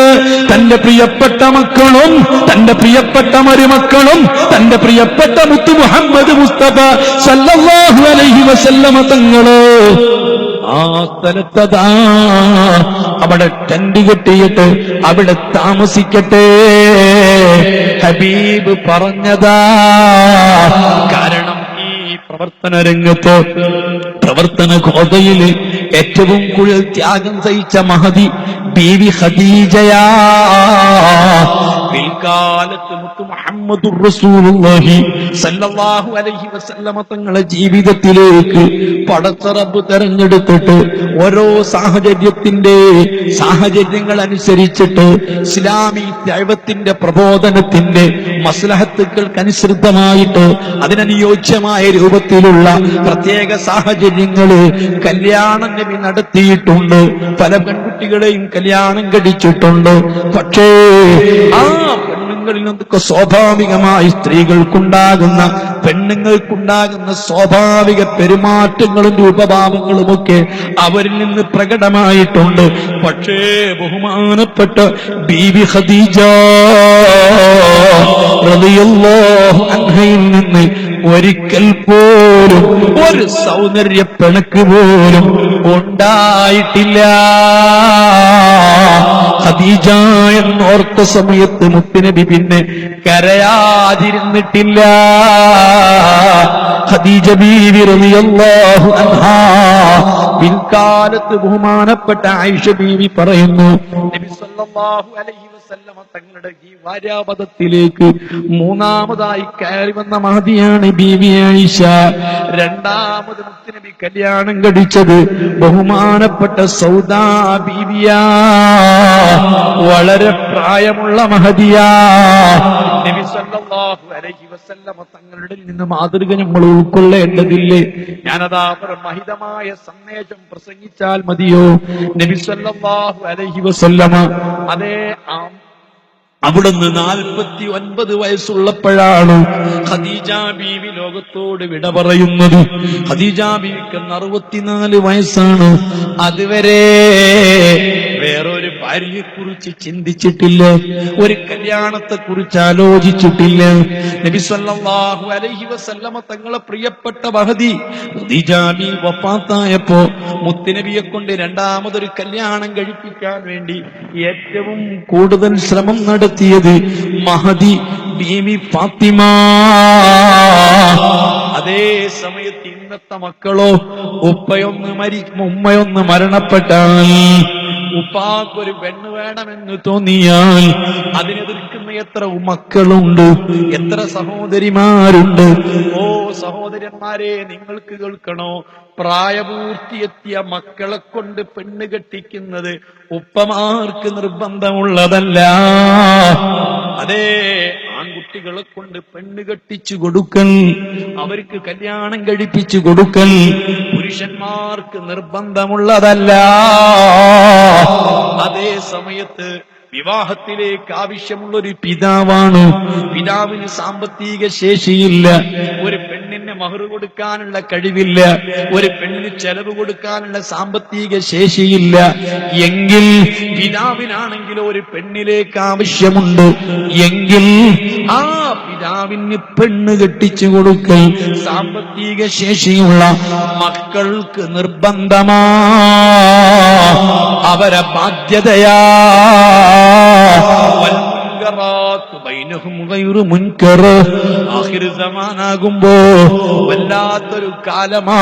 തന്റെ പ്രിയപ്പെട്ട മക്കളും തന്റെ പ്രിയപ്പെട്ട മരുമക്കളും തന്റെ പ്രിയപ്പെട്ട മുത്തു മുഹമ്മദ് മുസ്തഫ സല്ലല്ലാഹു അലൈഹി വസല്ലമ തങ്ങള് ആ സ്ഥലത്തതാ അവിടെ ടെന്റ് കെട്ടിയിട്ട് അവിടെ താമസിക്കട്ടെ ഹബീബ് പറഞ്ഞതാ. കാരണം ഈ പ്രവർത്തന രംഗത്ത്, പ്രവർത്തന കോതയിൽ ഏറ്റവും കൂടുതൽ ത്യാഗം സഹിച്ച മഹദി ബീവി ഖദീജയാ. പിൽക്കാലത്ത് മുത്തു മുഹമ്മദുർ റസൂലുള്ളാഹി സല്ലല്ലാഹു അലൈഹി വസല്ലമ തങ്ങളുടെ ജീവിതത്തിലേക്ക് പടച്ച റബ്ബ് തെരഞ്ഞെടുത്തിട്ട് ഓരോ സാഹചര്യങ്ങൾ അനുസരിച്ചിട്ട് ഇസ്ലാമി ദഅവത്തിന്റെ പ്രബോധനത്തിന്റെ മസ്ലഹത്തുകൾക്കനുസൃതമായിട്ട് അതിനനുയോജ്യമായ രൂപത്തിലുള്ള പ്രത്യേക സാഹചര്യങ്ങള് കല്യാണം നബി നടത്തിയിട്ടുണ്ട്. പല പെൺകുട്ടികളെയും കല്യാണം കഴിച്ചിട്ടുണ്ട്. പക്ഷേ ആ പെണ്ണുങ്ങളിൽ നിന്നൊക്കെ സ്വാഭാവികമായി സ്ത്രീകൾക്കുണ്ടാകുന്ന, പെണ്ണുങ്ങൾക്കുണ്ടാകുന്ന സ്വാഭാവിക പെരുമാറ്റങ്ങളും രൂപഭാവങ്ങളുമൊക്കെ അവരിൽ നിന്ന് പ്രകടമായിട്ടുണ്ട്. പക്ഷേ ബഹുമാനപ്പെട്ട ബീവി ഖദീജ റളിയല്ലാഹു അൻഹയിൽ നിന്ന് ഒരിക്കൽ പോലും ഒരു സൗന്ദര്യ പിണക്ക് പോലും ഉണ്ടായിട്ടില്ല. ഖദീജ എന്നോർത്ത സമയത്ത് മുത്തുനബി പിന്നെ കരയാതിരുന്നിട്ടില്ല. ഖദീജ ബീവി റളിയല്ലാഹു അൻഹാ പിൽക്കാലത്ത് ബഹുമാനപ്പെട്ട ആയിഷ ബീവി പറയുന്നു, നബി സല്ലല്ലാഹു അലൈഹി വസല്ലമ തങ്ങളുടെ ഈ ഭാര്യാപദത്തിലേക്ക് മൂന്നാമതായി കയറി വന്ന മഹദിയാണ് ബീവി ആയിഷ. രണ്ടാമത് മുത്തുനബി കല്യാണം കഴിച്ചത് ബഹുമാനപ്പെട്ട സൗദാ ബീവിയാ. വളരെ പ്രായമുള്ള മഹദിയാ. നബി സല്ലല്ലാഹു അലൈഹി വസല്ലമ തങ്ങളുടെ നിന്ന് മാതൃക നമ്മൾ ഉൾക്കൊള്ളേണ്ടതില്ലേ? ഞാനതാ മഹിതമായ സന്ദേശം പ്രസംഗിച്ചാൽ മതിയോ? നബി സല്ലല്ലാഹു അലൈഹി വസല്ലമ അതേ അവിടുന്ന് 49 വയസ്സുള്ളപ്പോഴാണ് ഖദീജ ബീവി ലോകത്തോട് വിട പറയുന്നത്. ഖദീജ ബീവിക്ക് 64 വയസ്സാണ്. അതുവരെ വേറൊരു ഭാര്യയെക്കുറിച്ച് ചിന്തിച്ചിട്ടില്ല, ഒരു കല്യാണത്തെക്കുറിച്ച് ആലോചിച്ചിട്ടില്ല. നബി സല്ലല്ലാഹു അലൈഹി വസല്ലമ തങ്ങളെ പ്രിയപ്പെട്ട മഹദി ഖദീജ ബീവി വഫാത്തായപ്പോ മുത്തുനബിയെ കൊണ്ട് രണ്ടാമതൊരു കല്യാണം കഴിപ്പിക്കാൻ വേണ്ടി ഏറ്റവും കൂടുതൽ ശ്രമം നടത്തിയത് മഹദി ബീവി ഫാത്തിമ. അതേ സമയത്ത് ഇന്നത്തെ മക്കളോ ഉമ്മയൊന്ന് മരണപ്പെട്ടാൽ ഉപ്പാക്കൊരു പെണ്ണ് വേണമെന്ന് തോന്നിയാൽ അതിനെതിർക്കുന്ന എത്ര മക്കളുണ്ട്, എത്ര സഹോദരിമാരുണ്ട്. ഓ സഹോദരന്മാരെ, നിങ്ങൾക്ക് കേൾക്കണോ, പ്രായപൂർത്തിയെത്തിയ മക്കളെ കൊണ്ട് പെണ്ണ് കെട്ടിക്കുന്നത് ഉപ്പമാർക്ക് നിർബന്ധമുള്ളതല്ല. അതേ, ആൺകുട്ടികളെ കൊണ്ട് പെണ്ണ് കെട്ടിച്ചു കൊടുക്കൽ, അവർക്ക് കല്യാണം കഴിപ്പിച്ചു കൊടുക്കൽ പുരുഷന്മാർക്ക് നിർബന്ധമുള്ളതല്ല. അതേ സമയത്ത് വിവാഹത്തിലേക്ക് ആവശ്യമുള്ളൊരു പിതാവാണ്. പിതാവിന് സാമ്പത്തിക ശേഷിയില്ല, ഒരു പെണ്ണിന് മഹർ കൊടുക്കാനുള്ള കഴിവില്ല, ഒരു പെണ്ണിന് ചെലവ് കൊടുക്കാനുള്ള സാമ്പത്തിക ശേഷിയില്ല എങ്കിൽ, പിതാവിനാണെങ്കിൽ ഒരു പെണ്ണിലേക്ക് ആവശ്യമുണ്ട് എങ്കിൽ ആ പിതാവിന് പെണ്ണ് കെട്ടിച്ചു കൊടുക്കൽ സാമ്പത്തിക ശേഷിയുള്ള മക്കൾക്ക് നിർബന്ധമാ, അവരെ ബാധ്യതയാ. ആകുമ്പോ വല്ലാത്തൊരു കാലമാ.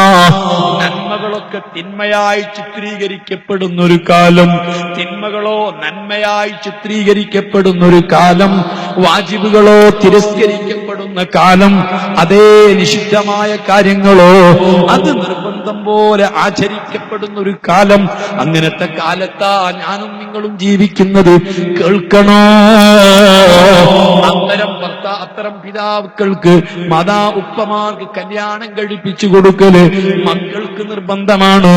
നന്മകളൊക്കെ തിന്മയായി ചിത്രീകരിക്കപ്പെടുന്നൊരു കാലം, തിന്മകളോ നന്മയായി ചിത്രീകരിക്കപ്പെടുന്നൊരു കാലം, വാജിബുകളോ തിരസ്കരിക്കപ്പെടുന്ന കാലം, അതേ നിഷിദ്ധമായ കാര്യങ്ങളോ അത് നിർബന്ധം പോലെ ആചരിക്കപ്പെടുന്ന ഒരു കാലം. അങ്ങനത്തെ കാലത്താ ഞാനും നിങ്ങളും ജീവിക്കുന്നത്. കേൾക്കണോ, അത്തരം പിതാക്കൾക്ക് ഉപ്പമാർക്ക് കല്യാണം കഴിപ്പിച്ചു കൊടുക്കല് മക്കൾക്ക് നിർബന്ധമാണ്.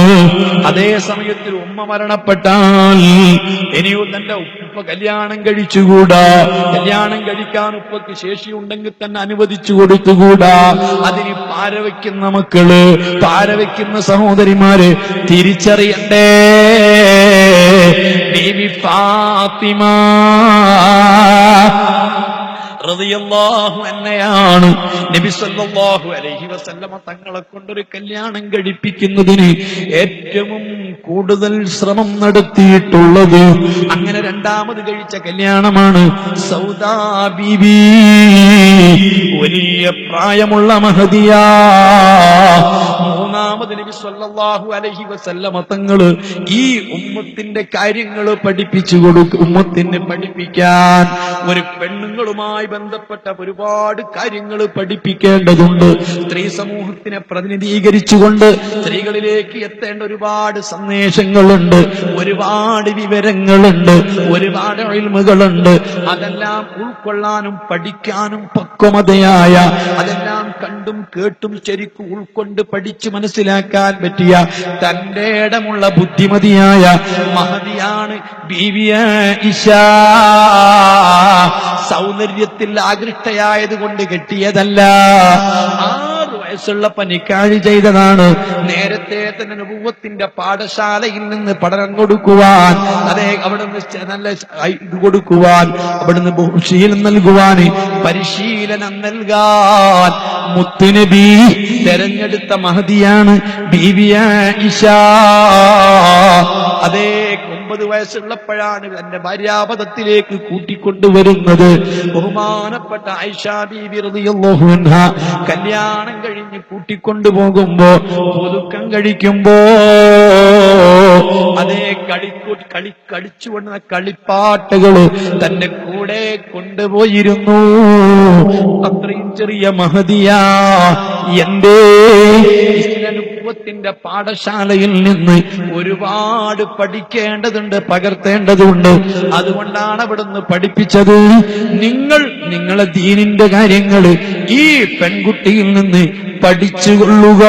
അതേ സമയത്തിൽ ഉമ്മ മരണപ്പെട്ടാൽ ഇനിയും തന്റെ ഉപ്പ കല്യാണം കഴിച്ചുകൂടാ. കല്യാണം കഴിക്കാൻ ഉപ്പക്ക് ശേഷിയുണ്ടെങ്കിൽ തന്നെ അനുവദിച്ചു കൊടുത്തുകൂടാ. അതിന് പാരവയ്ക്കുന്ന മക്കള്, പാരവയ്ക്കുന്ന സഹോദരിമാര് തിരിച്ചറിയണ്ടേ. ബീവി ഫാത്തിമ റളിയല്ലാഹു അൻഹയാണ് നബി സല്ലല്ലാഹു അലൈഹി വസല്ലമ തങ്ങളെ കൊണ്ടൊരു കല്യാണം കഴിപ്പിക്കുന്നതിന് ഏറ്റവും കൂടുതൽ ശ്രമം നടത്തിയിട്ടുള്ളത്. അങ്ങനെ രണ്ടാമത് കഴിച്ച കല്യാണമാണ് സൗദാ ബീവി. വലിയ പ്രായമുള്ള മഹദിയാ. മൂന്നാമത് നബി സല്ലല്ലാഹു അലൈഹി വസല്ലമ തങ്ങള് ഈ ഉമ്മത്തിന്റെ കാര്യങ്ങൾ പഠിപ്പിച്ചു കൊടുക്കും. ഉമ്മത്തിന് പഠിപ്പിക്കാൻ ഒരു പെണ്ണുങ്ങളുമായി ബന്ധപ്പെട്ട ഒരുപാട് കാര്യങ്ങൾ പഠിപ്പിക്കേണ്ടതുണ്ട്. സ്ത്രീ സമൂഹത്തിനെ പ്രതിനിധീകരിച്ചുകൊണ്ട് സ്ത്രീകളിലേക്ക് എത്തേണ്ട ഒരുപാട് സന്ദേശങ്ങളുണ്ട്, ഒരുപാട് വിവരങ്ങളുണ്ട്, ഒരുപാട് ഇൽമുകളുണ്ട്. അതെല്ലാം ഉൾക്കൊള്ളാനും പഠിക്കാനും പക്വമതയായ, അതെല്ലാം കണ്ടും കേട്ടും ശരിക്കും ഉൾക്കൊണ്ട് പഠിച്ചു മനസ്സിലാക്കാൻ പറ്റിയ തന്റെ ഇടമുള്ള ബുദ്ധിമതിയായ മഹദിയാണ് ബീവി ആയിഷ. സൗന്ദര്യത്തിൽ ആകൃഷ്ടയായതുകൊണ്ട് കെട്ടിയതല്ല. 6 വയസ്സുള്ളപ്പോ നിക്കാഹ് ചെയ്തതാണ്. നേരത്തെ തന്നെ നബുവത്തിന്റെ പാഠശാലയിൽ നിന്ന് പഠനം കൊടുക്കുവാൻ, അതേ അവിടുന്ന് നല്ല ഇത് കൊടുക്കുവാൻ, അവിടുന്ന് ശീലം നൽകുവാൻ, പരിശീലനം നൽകാൻ മുത്തുനബി തെരഞ്ഞെടുത്ത മഹദിയാണ് ബീവി ആയിഷ. അതേ 9 വയസ്സുള്ളപ്പോഴാണ് തന്റെ ഭാര്യാപദത്തിലേക്ക് കൂട്ടിക്കൊണ്ടുവരുന്നത്. ബഹുമാനപ്പെട്ട ആയിഷ ബീബി റളിയല്ലാഹു അൻഹ കല്യാണം കഴിഞ്ഞ് കൂട്ടിക്കൊണ്ടുപോകുമ്പോ പുതുക്കം കഴിക്കുമ്പോ അതേ കളിച്ചുകൊണ്ടുന്ന കളിപ്പാട്ടുകള് തന്റെ കൂടെ കൊണ്ടുപോയിരുന്നു. അത്രയും ചെറിയ മഹദിയാ. എന്റെ ത്തിന്റെ പാഠശാലയിൽ നിന്ന് ഒരുപാട് പഠിക്കേണ്ടതുണ്ട്, പകർത്തേണ്ടതുണ്ട്. അതുകൊണ്ടാണ് അവിടുന്ന് പഠിപ്പിച്ചത്, നിങ്ങളെ ദീനിന്റെ കാര്യങ്ങൾ ഈ പെൺകുട്ടിയിൽ നിന്ന് പഠിച്ചുകൊള്ളുക.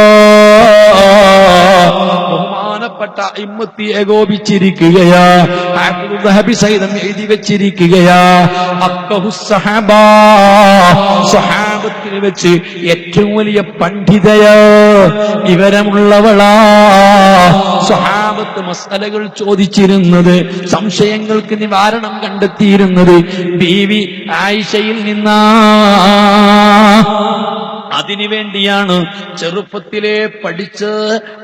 ബഹുമാനപ്പെട്ട ഇമ്മത്തി ഏകോപിച്ചിരിക്കുകയാ. സഹിതം എഴുതി വെച്ചിരിക്കുകയാ. സ്വഹാബത്തിൽ വെച്ച് ഏറ്റവും വലിയ പണ്ഡിതയാ, വിവരമുള്ളവളാ. സ്വഹാബത്ത് മസ്അലകൾ ചോദിച്ചിരുന്നത്, സംശയങ്ങൾക്ക് നിവാരണം കണ്ടെത്തിയിരുന്നത് ബീവി ആയിഷയിൽ നിന്നാ. അതിനുവേണ്ടിയാണ് ചെറുപ്പത്തിലെ പഠിച്ച്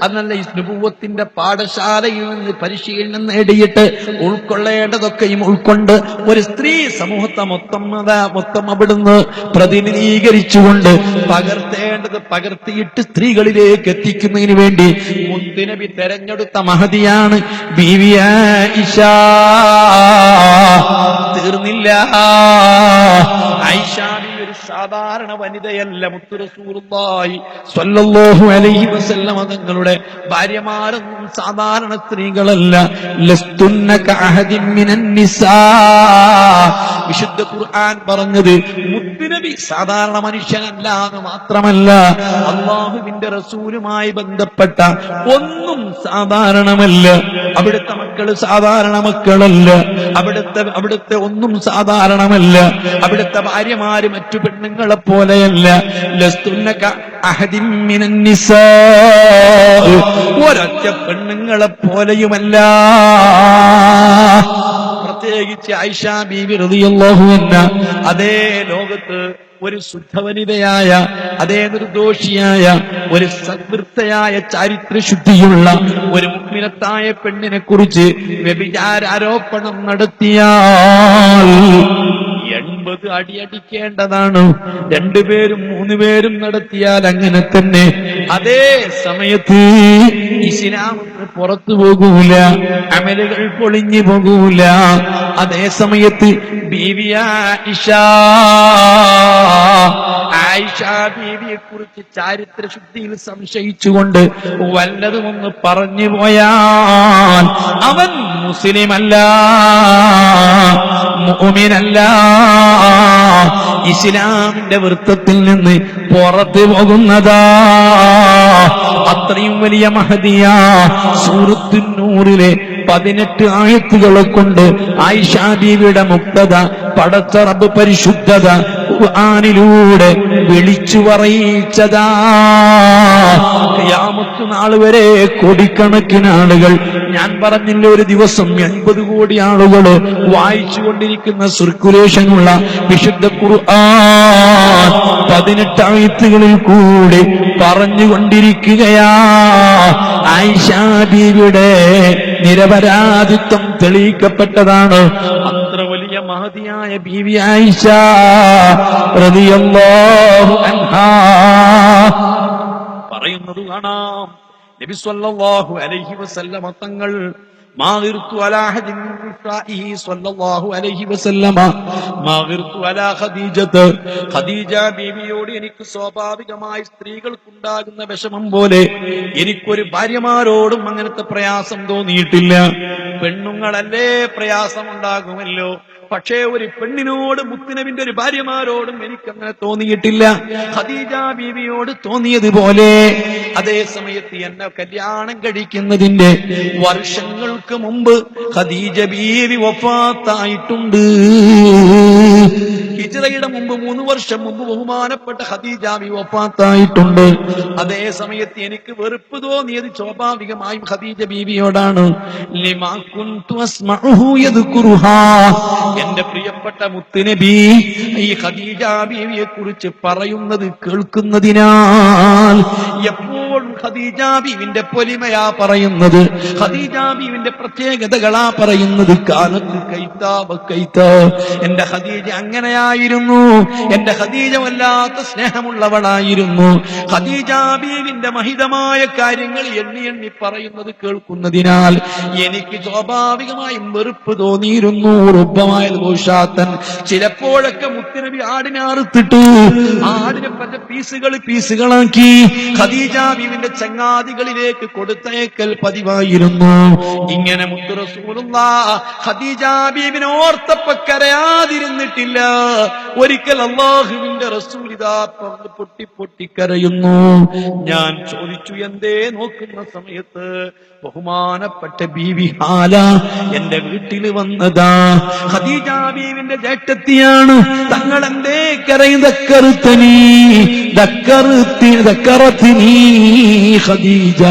അതല്ല നുബുവത്തിന്റെ പാഠശാലയിൽ നിന്ന് പരിശീലനം നേടിയിട്ട് ഉൾക്കൊള്ളേണ്ടതൊക്കെയും ഉൾക്കൊണ്ട് ഒരു സ്ത്രീ സമൂഹത്തെ മൊത്തം അവിടുന്ന് പ്രതിനിധീകരിച്ചുകൊണ്ട് പകർത്തേണ്ടത് പകർത്തിയിട്ട് സ്ത്രീകളിലേക്ക് എത്തിക്കുന്നതിന് വേണ്ടി മുത്തുനബി തെരഞ്ഞെടുത്ത മഹദിയാണ് ബീവി ആയിഷ. തീർന്നില്ല. ആയിഷ ഒരു സാധാരണ വനിതയല്ല. മുത്തു റസൂലുള്ളാഹി സ്വല്ലല്ലാഹു അലൈഹി വസല്ലം തങ്ങളുടെ ഭാര്യമാരൊന്നും സാധാരണ സ്ത്രീകളല്ല. ലസ്തുന്ന കഅഹദിൻ മിനൻ നിസാ. വിശുദ്ധ ഖുർആൻ പറഞ്ഞത് മുത്തുനബി സാധാരണ മനുഷ്യനല്ലാന്ന് മാത്രമല്ല, അല്ലാഹുവിന്റെ റസൂലുമായി ബന്ധപ്പെട്ട ഒന്നും സാധാരണമല്ല. അവിടുത്തെ മക്കള് സാധാരണ മക്കളല്ല. അവിടുത്തെ ഒന്നും സാധാരണമല്ല. അവിടുത്തെ ഭാര്യമാര് മറ്റു പെണ്ണുങ്ങളെ പോലെയല്ല. ലസ്തുന്ന കഅഹദിൻ മിനൻ നിസാ. ഒരൊറ്റ പെണ്ണുങ്ങളെ പോലെയുമല്ല. പ്രത്യേകിച്ച് ആയിഷ ബീവി റളിയല്ലാഹു അൻഹ അതേ ലോകത്ത് ഒരു ശുദ്ധവനിതയായ, അതേ നിർദോഷിയായ, ഒരു സദ്വൃത്തയായ, ചാരിത്രശുദ്ധിയുള്ള ഒരു മുഅ്മിനത്തായ പെണ്ണിനെ കുറിച്ച് വ്യഭിചാരോപണം നടത്തിയാൽ 80 അടിയടിക്കേണ്ടതാണ്. 2 പേരും 3 പേരും നടത്തിയാൽ അങ്ങനെ തന്നെ. അതേ സമയത്ത് ഇസ്ലാം പുറത്തു പോകൂല, അമലുകൾ പൊളിഞ്ഞു പോകൂല. അതേ സമയത്ത് ബീവി ആയിഷ ബീവിയെ കുറിച്ച് ചാരിത്രശുദ്ധിയിൽ സംശയിച്ചുകൊണ്ട് വല്ലതുമൊന്ന് പറഞ്ഞു പോയാൽ അവൻ മുസ്ലിമല്ല, മുഅ്മിനല്ല, ഇസ്ലാമിന്റെ വൃത്തത്തിൽ നിന്ന് പുറത്തു പോകുന്നതാ. അത്രയും വലിയ മഹദിയാ. സൂറത്തുൻ നൂറിലെ 18 ആയത്തുകളെ കൊണ്ട് ആയിഷ ബീവിയുടെ മുക്തത, പടച്ച റബ്ബ് പരിശുദ്ധത ഖുർആനിലൂടെ വിളിച്ചു പറയിച്ചതാ. ഖിയാമത്ത് നാൾ വരെ കോടിക്കണക്കിന് ആളുകൾ, ഞാൻ പറഞ്ഞില്ല ഒരു ദിവസം 80 കോടി ആളുകൾ വായിച്ചുകൊണ്ടിരിക്കുന്ന സർക്കുലേഷനുള്ള വിശുദ്ധ ഖുർആൻ 18 ആയത്തുകളിൽ കൂടി പറഞ്ഞുകൊണ്ടിരിക്കുകയാ. ആയിഷ ബീവിയുടെ നിരപരാധിത്വം തെളിയിക്കപ്പെട്ടതാണ്. അത്ര വലിയ മഹദിയായ ബീവി ആയിഷ റളിയല്ലാഹു അൻഹാ പറയുന്നത് കാണാം. നബി സ്വല്ലല്ലാഹു അലൈഹി വസല്ലമ തങ്ങൾ മാഗിർതു അലാ അഹദിൻ മിൻ നിസാഇഹി സ്വല്ലല്ലാഹു അലൈഹി വസല്ലമ മാഗിർതു അലാ ഖദീജത്ത്. ഖദീജ ബീവിയോട് എനിക്ക് സ്വാഭാവികമായി സ്ത്രീകൾക്കുണ്ടാകുന്ന വിഷമം പോലെ എനിക്കൊരു ഭാര്യമാരോടും അങ്ങനത്തെ പ്രയാസം തോന്നിയിട്ടില്ല. പെണ്ണുങ്ങളല്ലേ പ്രയാസമുണ്ടാകുമല്ലോ, പക്ഷേ ഒരു പെണ്ണിനോട്, മുത്തുനബിന്റെ ഒരു ഭാര്യമാരോടും എനിക്കങ്ങനെ തോന്നിയിട്ടില്ല. ഖദീജ ബീവിയോട് തോന്നിയതുപോലെ. അതേ സമയത്ത് എന്നെ കല്യാണം കഴിക്കുന്നതിന്റെ വർഷങ്ങൾക്ക് മുമ്പ് ഖദീജ ബീവി വഫാത്തായിട്ടുണ്ട്. ഹിജ്റയുടെ മുമ്പ് 3 വർഷം മുമ്പ് ബഹുമാനപ്പെട്ട ഖദീജ ബീവി വഫാത്തായിട്ടുണ്ട്. അതേ സമയത്ത് എനിക്ക് വെറുപ്പ് തോന്നിയത് സ്വാഭാവികമായും ഖദീജ ബീവിയോടാണ്. ലിമാ കുൻതു അസ്മഉഹു യദ്കുറുഹാ. എന്റെ പ്രിയപ്പെട്ട മുത്തുനബി ഈ ഖദീജ ബീവിയെ കുറിച്ച് പറയുന്നത് കേൾക്കുന്നതിനാൽ എപ്പോഴും ഖദീജ ബീവിന്റെ പൊലിമയാ പറയുന്നത്, ഖദീജ ബീവിന്റെ പ്രത്യേകതകളാ പറയുന്നത്. കാനത്ത് കൈത്ത, എന്റെ ഖദീജ അങ്ങനെയായിരുന്നു. എന്റെ ഖദീജ വല്ലാത്ത സ്നേഹമുള്ളവളായിരുന്നു. ഖദീജ ബീവിന്റെ മഹിതമായ കാര്യങ്ങൾ എണ്ണി എണ്ണി പറയുന്നത് കേൾക്കുന്നതിനാൽ എനിക്ക് സ്വാഭാവികമായും വെറുപ്പ് തോന്നിയിരുന്നു. റുബ്ബമായ ഘോഷാത്തൻ, ചിലപ്പോഴൊക്കെ മുത്തുനബി ആടിനെ അറുത്തിട്ട് ആടിനെ പല പീസുകളാക്കി ഖദീജ ബീവിന്റെ ചങ്ങാതികളിലേക്ക് കൊടുത്തയക്കൽ പതിവായിരുന്നു. ഇങ്ങനെ മുത്തു റസൂലുള്ളാഹി ഖദീജ ബീവിനെ ഓർത്തപ്പോ കരയാതിരുന്നിട്ടില്ല. ഒരിക്കൽ അല്ലാഹുവിന്റെ റസൂൽ ഇതാ പൊട്ടിക്കരയുന്നു. ഞാൻ ചോദിച്ചു എന്തേ? നോക്കുന്ന സമയത്ത് ബഹുമാനപ്പെട്ട ബീവി ഹാല എന്റെ വീട്ടിൽ വന്നതാ. ഖദീജ ബീവിന്റെ ജേഷ്ഠത്തിയാണ്. തങ്ങൾ എന്തേ കരയുന്നീ ഖദീജ.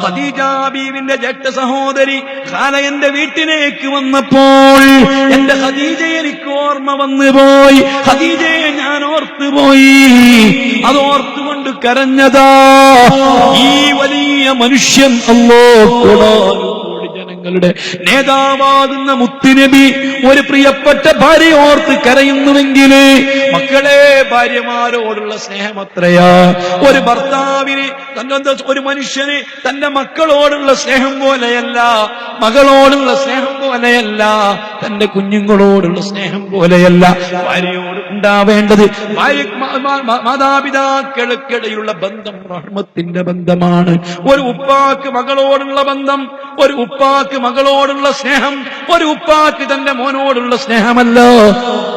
ഖദീജ ബീവിന്റെ ജേഷ്ഠ സഹോദരി ഖാല എന്റെ വീട്ടിലേക്ക് വന്നപ്പോൾ എന്റെ ഖദീജ എനിക്ക് ഓർമ്മ വന്നുപോയി. ഖദീജയെ ഞാൻ ഓർത്തുപോയി. അത് ഓർത്തുകൊണ്ട് കരഞ്ഞതാ. ഈ വലിയ മനുഷ്യൻ അല്ലാഹു ജനങ്ങളുടെ നേതാവാകുന്ന മുത്തുനബി ഒരു പ്രിയപ്പെട്ട ഭാര്യ ഓർത്ത് കരയുന്നുവെങ്കിൽ മക്കളെ, ഭാര്യമാരോടുള്ള സ്നേഹം അത്രയാ. ഒരു ഭർത്താവിന് ഒരു മനുഷ്യന് തന്റെ മക്കളോടുള്ള സ്നേഹം പോലെയല്ല, മകളോടുള്ള സ്നേഹം പോലെയല്ല, തന്റെ കുഞ്ഞുങ്ങളോടുള്ള സ്നേഹം പോലെയല്ല ഭാര്യയോട് ഉണ്ടാവേണ്ടത്. മാതാപിതാക്കൾക്കിടയിലുള്ള ബന്ധം റഹ്മത്തിന്റെ ബന്ധമാണ്. ഒരു ഉപ്പാക്ക് മകളോടുള്ള ബന്ധം, ഒരു ഉപ്പാക്ക് മകളോടുള്ള സ്നേഹം, ഒരു ഉപ്പാക്ക് തന്റെ മോനോടുള്ള സ്നേഹമല്ല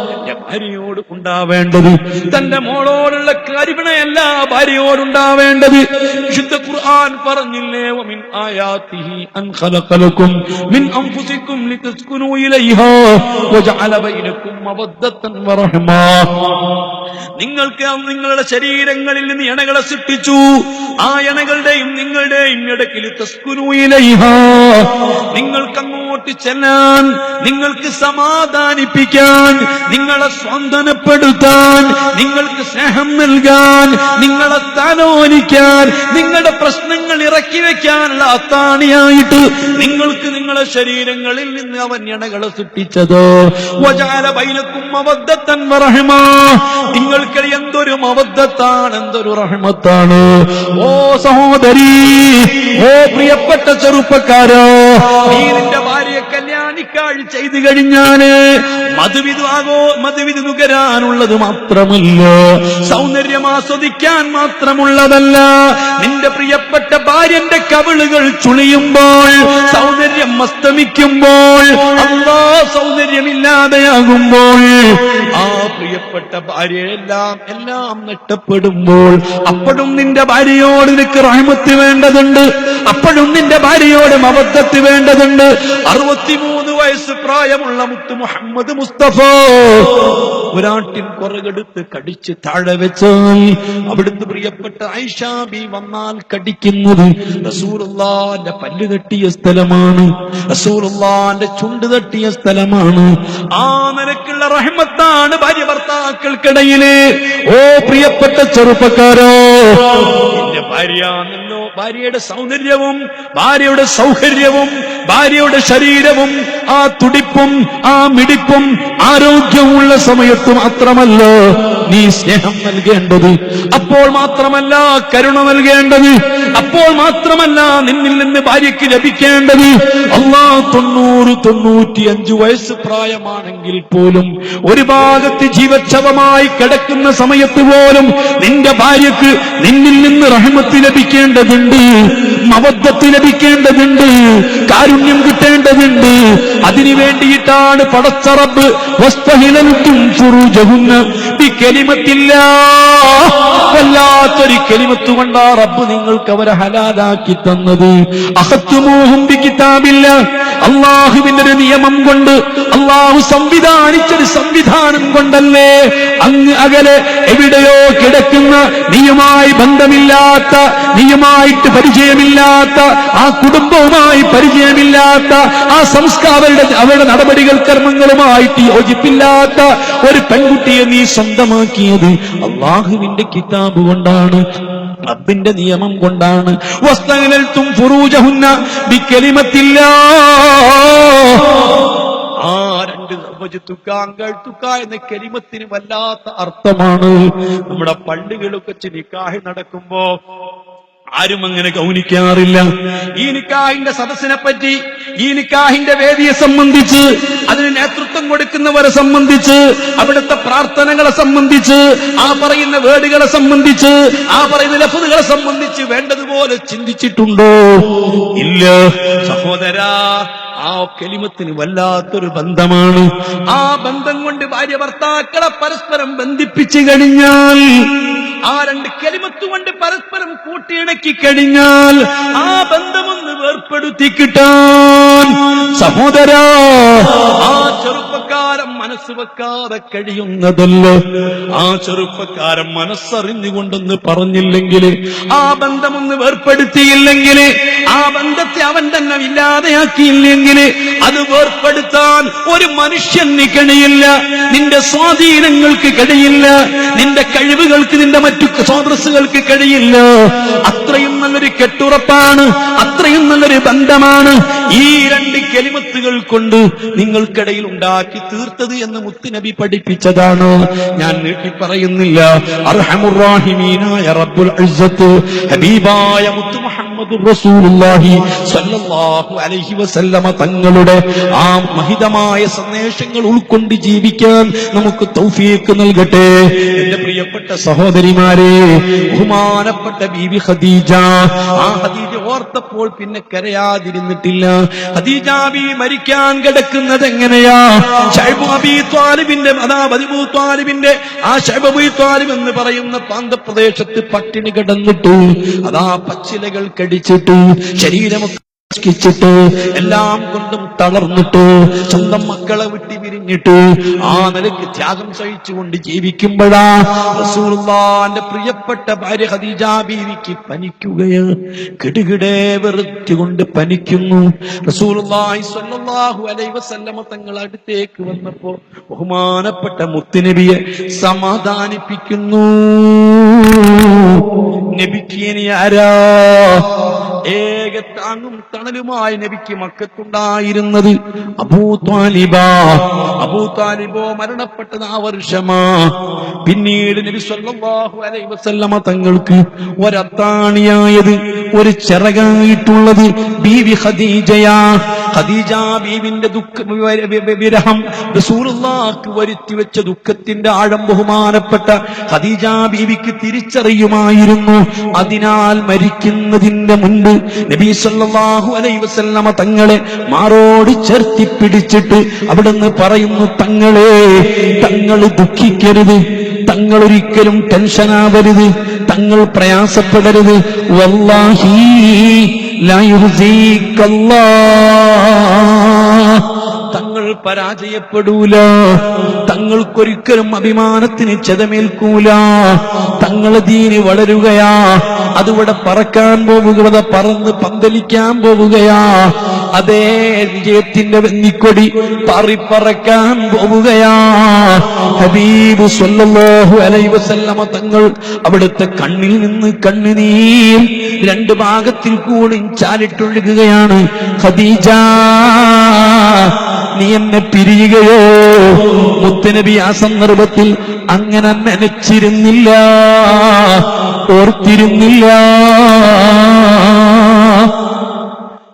തന്റെ ഭാര്യയോട് ഉണ്ടാവേണ്ടത്. തന്റെ മോളോടുള്ള കരുണയല്ല ഭാര്യയോടുണ്ടാവേണ്ടത്. വിശുദ്ധ ഖുർആൻ പറഞ്ഞില്ലേ, വമിൻ ആയാതിഹി അൻ ഖലഖലകും മിൻ അൻഫുസികും ലിതസ്കുനൂ ഇലൈഹാ വജഅല ബൈനകും മവദ്ദത്തൻ വറഹ്മ. നിങ്ങൾക്ക് നിങ്ങളുടെ ശരീരങ്ങളിൽ നിന്ന് ഇണകളെ സൃഷ്ടിച്ചു. ആ ഇണകളുടെയും നിങ്ങളുടെയും ഇടയ്ക്ക് തസ്കുനൂ ഇലൈഹാ, നിങ്ങൾക്ക് അങ്ങോട്ട് ചെല്ലാൻ, നിങ്ങൾക്ക് സമാധാനിപ്പിക്കാൻ, നിങ്ങളെ സ്വാന്തനപ്പെടുത്താൻ, നിങ്ങൾക്ക് സ്നേഹം നൽകാൻ, നിങ്ങളെ താലോലിക്കാൻ, നിങ്ങളുടെ പ്രശ്നങ്ങൾ ഇറക്കി വെക്കാനുള്ള അത്താണിയായിട്ട് നിങ്ങൾക്ക് നിങ്ങളുടെ ശരീരങ്ങളിൽ നിന്ന് അവൻ ഇണകളെ സൃഷ്ടിച്ചത്. വജഅല ബൈനകും മവദ്ദത്തൻ വറഹ്മ, നിങ്ങൾക്ക് എന്തൊരു മവദ്ദത്താണ്, എന്തൊരു റഹ്മത്താണ്. ഓ സഹോദരി, ഓ പ്രിയപ്പെട്ട ചെറുപ്പക്കാരോ, നീ നിന്റെ ഭാര്യയെ കല്യാണിക്കാഴ് ചെയ്തു കഴിഞ്ഞാല് മധുവിധു നുകരാനുള്ളത് മാത്രമല്ല, സൗന്ദര്യം ആസ്വദിക്കാൻ മാത്രമുള്ളതല്ല. നിന്റെ പ്രിയപ്പെട്ട ഭാര്യന്റെ കവിളുകൾ ചുളിയുമ്പോൾ, സൗന്ദര്യം അസ്തമിക്കുമ്പോൾ, അല്ലാ സൗന്ദര്യമില്ലാതെയാകുമ്പോൾ, ആ പ്രിയപ്പെട്ട ഭാര്യയെല്ലാം നഷ്ടപ്പെടുമ്പോൾ, അപ്പോഴും നിന്റെ ഭാര്യയോട് നിനക്ക് റഹ്മത്ത് വേണ്ടതുണ്ട്. അപ്പോഴും നിന്റെ ഭാര്യയോട് മവദ്ദത്ത് വേണ്ടതുണ്ട്. 63 വയസ്സ് പ്രായമുള്ള മുത്ത് മുഹമ്മദ് മുസ്തഫ ഒരാട്ടിൻ പുറകെടുത്ത് കടിച്ച് താഴെ വെച്ചാൽ അവിടുന്ന് പ്രിയപ്പെട്ട ആയിഷ ബി വന്നാൽ കടിക്കുന്നത് റസൂലുള്ളാഹിന്റെ പല്ല് തട്ടിയ സ്ഥലമാണ്, റസൂലുള്ളാഹിന്റെ ചുണ്ട് തട്ടിയ സ്ഥലമാണ്. ആ നിലക്കുള്ള റഹ്മത്താണ് ഭാര്യ ഭർത്താക്കൾക്കിടയില്. ഓ പ്രിയപ്പെട്ട ചെറുപ്പക്കാരോ, എന്റെ ഭാര്യയാണല്ലോ, ഭാര്യയുടെ സൗന്ദര്യവും ഭാര്യയുടെ സൗകര്യവും ഭാര്യയുടെ ശരീരവും ആ തുടിപ്പും ആ മിടിപ്പും ആരോഗ്യമുള്ള സമയത്ത് മാത്രമല്ല നീ സ്നേഹം നൽകേണ്ടത്, അപ്പോൾ മാത്രമല്ല കരുണ നൽകേണ്ടത്, അപ്പോൾ മാത്രമല്ല നിന്നിൽ നിന്ന് ഭാര്യയ്ക്ക് ലഭിക്കേണ്ടത്. അല്ലാഹ് 90-95 വയസ്സ് പ്രായമാണെങ്കിൽ പോലും ഒരു ഭാഗത്ത് ജീവച്ഛവമായി കിടക്കുന്ന സമയത്ത് പോലും നിന്റെ ഭാര്യയ്ക്ക് നിന്നിൽ നിന്ന് റഹ്മത്ത് ലഭിക്കേണ്ടതുണ്ട്, മവദ്ദത്ത് ലഭിക്കേണ്ടതുണ്ട്, കാരുണ്യം കിട്ടേണ്ടതുണ്ട്. അതിനു വേണ്ടിയിട്ടാണ് പടച്ച റബ്ബ് വസ്തഹിലൻതും ഫുറൂജഹുന്ന ബികലിമത്തില്ലാഹ്, വല്ലാത്തൊരു കലിമത്ത് കൊണ്ടാ റബ്ബ് നിങ്ങൾക്ക് അവരെ ഹലാലാക്കി തന്നത്. അഖത്തുമൂഹും ബികിതാബില്ലാഹ്, അല്ലാഹുവിന്റെ ഒരു നിയമം കൊണ്ട്, അല്ലാഹു സംവിധാനിച്ചൊരു സംവിധാനം കൊണ്ടല്ലേ. അങ്ങ് അകലെ എവിടെയോ കിടക്കുന്ന നീയുമായി ബന്ധമില്ലാത്ത, നീയുമായിട്ട് പരിചയമില്ലാത്ത, ആ കുടുംബവുമായി പരിചയമില്ലാത്ത, ആ അവരുടെ നടപടികൾ കർമ്മങ്ങളുമായിട്ട് യോജിപ്പില്ലാത്ത ഒരു പെൺകുട്ടിയെ നീ സ്വന്തമാക്കിയത് അല്ലാഹുവിന്റെ കിതാബ് കൊണ്ടാണ്, റബ്ബിന്റെ നിയമം കൊണ്ടാണ്. വസ്തഗ്നൽതും ഫുറൂജഹുന്ന ബികലിമത്തില്ലാഹ്, ആ രണ്ട് എന്ന കലിമത്തിന് വല്ലാത്ത അർത്ഥമാണ്. നമ്മുടെ പള്ളികളൊക്കെ വെച്ച് നിക്കാഹ് നടക്കുമ്പോ ആരും അങ്ങനെ ഗൗനിക്കാറില്ല. ഈ നിക്കാഹിന്റെ സദസ്സിനെ പറ്റി, ഈ നിക്കാഹിന്റെ വേദിയെ സംബന്ധിച്ച്, അതിന് നേതൃത്വം കൊടുക്കുന്നവരെ സംബന്ധിച്ച്, അവിടുത്തെ പ്രാർത്ഥനകളെ സംബന്ധിച്ച്, ആ പറയുന്ന വേടുകളെ സംബന്ധിച്ച്, ആ പറയുന്ന ലഫ്ളുകളെ സംബന്ധിച്ച് വേണ്ടതുപോലെ ചിന്തിച്ചിട്ടുണ്ടോ? ഇല്ല സഹോദരാ. ആ ആ കലിമത്തിന് വല്ലാത്തൊരു ബന്ധമാണ്. ആ ബന്ധം കൊണ്ട് ഭാര്യ ഭർത്താക്കളെ പരസ്പരം ബന്ധിപ്പിച്ചു കഴിഞ്ഞാൽ, ആ രണ്ട് കലിമത്ത് കൊണ്ട് പരസ്പരം കൂട്ടിയിണക്കി കഴിഞ്ഞാൽ, ആ ബന്ധമൊന്ന് വേർപ്പെടുത്തി കിട്ടാൻ സഹോദരാ, ആ ചെറുപ്പക്കാരൻ മനസ്സ് വെക്കാതെ കഴിയുന്നതല്ല. ആ ചെറുപ്പക്കാരൻ മനസ്സറിഞ്ഞുകൊണ്ടെന്ന് പറഞ്ഞില്ലെങ്കിൽ, ആ ബന്ധമൊന്ന് വേർപ്പെടുത്തിയില്ലെങ്കിൽ, ആ ബന്ധത്തെ അവൻ തന്നെ ഇല്ലാതെയാക്കിയില്ലെങ്കിൽ, അത് വേർപ്പെടുത്താൻ ഒരു മനുഷ്യന് കഴിയില്ല. നിന്റെ സ്വാധീനങ്ങൾക്ക് കഴിയില്ല, നിന്റെ കഴിവുകൾക്ക്, നിന്റെ മറ്റു സ്രോതസ്സുകൾക്ക് കഴിയില്ല. അത്രയും നല്ലൊരു കെട്ടുറപ്പാണ്, അത്രയും നല്ലൊരു ബന്ധമാണ് ഈ രണ്ട് കലിമത്തുകൾ കൊണ്ട് നിങ്ങൾക്കിടയിൽ ഉണ്ടാക്കി തീർത്തത് എന്ന് മുത്തുനബി പഠിപ്പിച്ചതാണ്. ഞാൻ നീട്ടി പറയുന്നില്ല. അർഹമുർ റഹീമീനായ റബ്ബുൽ ഇസ്സത്ത് ഹബീബായ മുത്തു മുഹമ്മദുർ റസൂലുള്ളാഹി സ്വല്ലല്ലാഹു അലൈഹി വസല്ലമ തങ്ങളുടെ ആ മഹിതമായ സന്ദേശങ്ങൾ ഉൾക്കൊണ്ട് ജീവിക്കാൻ നമുക്ക് തൗഫീഖ് നൽകട്ടെ. എന്റെ പ്രിയപ്പെട്ട സഹോദരിമാരെ, ബഹുമാനപ്പെട്ട ബീവി ഖദീജ, ആ ഖദീജ ഓർത്തപ്പോൾ പിന്നെ കരയാതിരുന്നിട്ടില്ല. ഖദീജ ബീവി മരിക്കാൻ കിടക്കുന്നത് എങ്ങനെയാ? ശൈബ് അബീ ത്വാലിബിന്റെ, അബൂ ത്വാലിബിന്റെ ആ ശൈബ് അബീ ത്വാലിബ് എന്ന് പറയുന്ന പ്രാന്തപ്രദേശത്ത് പട്ടിണി കിടന്നിട്ട്, അതാ പച്ചിലകൾ കടിച്ചിട്ട്, ശരീരമൊക്കെ ിട്ട്, എല്ലാം കൊണ്ടും തളർന്നിട്ട്, സ്വന്തം മക്കളെ വിട്ടി പിരിഞ്ഞിട്ട്, ആ നിലയ്ക്ക് ത്യാഗം സഹിച്ചുകൊണ്ട് ജീവിക്കുമ്പോഴാ റസൂലുള്ളാഹിന്റെ പ്രിയപ്പെട്ട ഭാര്യ ഖദീജ ബീവിക്ക് പനിക്കുകയാണ്. കിടുകിടേ വെറുത്തുകൊണ്ട് പനിക്കുന്നു. റസൂലുള്ളാഹി സ്വല്ലല്ലാഹു അലൈഹി വസല്ലമ തങ്ങൾ അടുത്തേക്ക് വന്നപ്പോ ബഹുമാനപ്പെട്ട മുത്തുനബിയെ സമാധാനിപ്പിക്കുന്നു. നബിക്ക് ഇനി ആരാ? ഏക താങ്ങും തണലുമായി നബിക്ക് മക്കത്തുണ്ടായിരുന്നത് അബൂ ത്വാലിബ. അബൂ ത്വാലിബോ മരണപ്പെട്ടത് ആ വർഷമാ. പിന്നീട് നബി സല്ലല്ലാഹു അലൈഹി വസല്ലമ തങ്ങൾക്ക് ഒരത്താണിയായത്, ഒരു ചിറകായിട്ടുള്ളത് ബീവി ഖദീജയാ. ഖദീജ ബീവിന്റെ വിരഹം റസൂലുള്ളാഹിക്ക് വരുത്തി വെച്ച ദുഃഖത്തിന്റെ ആഴം ബഹുമാനപ്പെട്ട ഖദീജ ബീവിക്ക് തിരിച്ചറിയുമായിരുന്നു. അതിനാൽ മരിക്കുന്നതിന്റെ മുൻപ് നബി സല്ലല്ലാഹു അലൈഹി വസല്ലമ തങ്ങളെ മാറോട് ചേർത്തി പിടിച്ചിട്ട് അവിടുന്ന് പറയുന്നു, തങ്ങളെ, തങ്ങൾ ദുഃഖിക്കരുത്, തങ്ങൾ ഒരിക്കലും ടെൻഷനാവരുത്, തങ്ങൾ പ്രയാസപ്പെടരുത്. വല്ലാഹി ലാ യുഹ്സികല്ലാഹ്, തങ്ങൾ പരാജയപ്പെടൂല, തങ്ങൾക്കൊരിക്കലും അഭിമാനത്തിന് ക്ഷതമേൽക്കൂല. തങ്ങളെ ദീന് വളരുകയാ, അതിവിടെ പറക്കാൻ പോവുക, പറന്ന് പന്തലിക്കാൻ പോവുകയാ. അതേ വിജയത്തിന്റെ വെന്നിക്കൊടി പാറിപ്പറക്കാൻ പോവുകയാ. ഹബീബ് സ്വല്ലല്ലാഹു അലൈഹി വസല്ലമ തങ്ങൾ അവിടുത്തെ കണ്ണിൽ നിന്ന് കണ്ണുനീർ രണ്ട് ഭാഗത്തിൽ കൂടി ചാലിട്ടൊഴുകുകയാണ്. ഖദീജ, നീ എന്നെ പിരിയുകയോ? മുത്തുനബി ആ സന്ദർഭത്തിൽ അങ്ങനെ നനച്ചിരുന്നില്ല, ഓർത്തിരുന്നില്ല.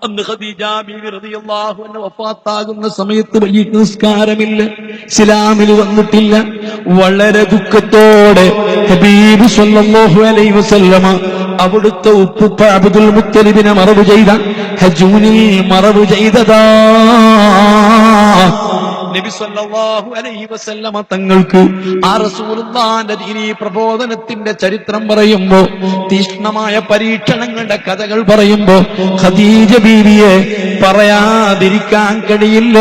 അന്ന് ഖദീജ ബീവി റളിയല്ലാഹു അൻഹ വഫാത്താകുന്ന സമയത്ത് വലിയ നിസ്കാരമില്ല, ഇസ്ലാമിൽ വന്നിട്ടില്ല. വളരെ ദുഃഖത്തോടെ ഹബീബ് സ്വല്ലല്ലാഹു അലൈഹി വസല്ലമ അവിടുത്തെ ഉപ്പുപ്പ അബ്ദുൽ മുത്തലിബിനെ മറവ് ചെയ്ത ഹജൂനിൽ മറവ് ചെയ്തതാ. നബി സല്ലല്ലാഹു അലൈഹി വസല്ലമ തങ്ങൾക്ക് ആ റസൂലുള്ളാഹിന്റെ ദീനീ പ്രബോധനത്തിന്റെ ചരിത്രം പറയുമ്പോ, തീക്ഷ്ണമായ പരീക്ഷണങ്ങളുടെ കഥകൾ പറയുമ്പോ ഖദീജ ബീവിയെ പറയാതിരിക്കാൻ കഴിയില്ല.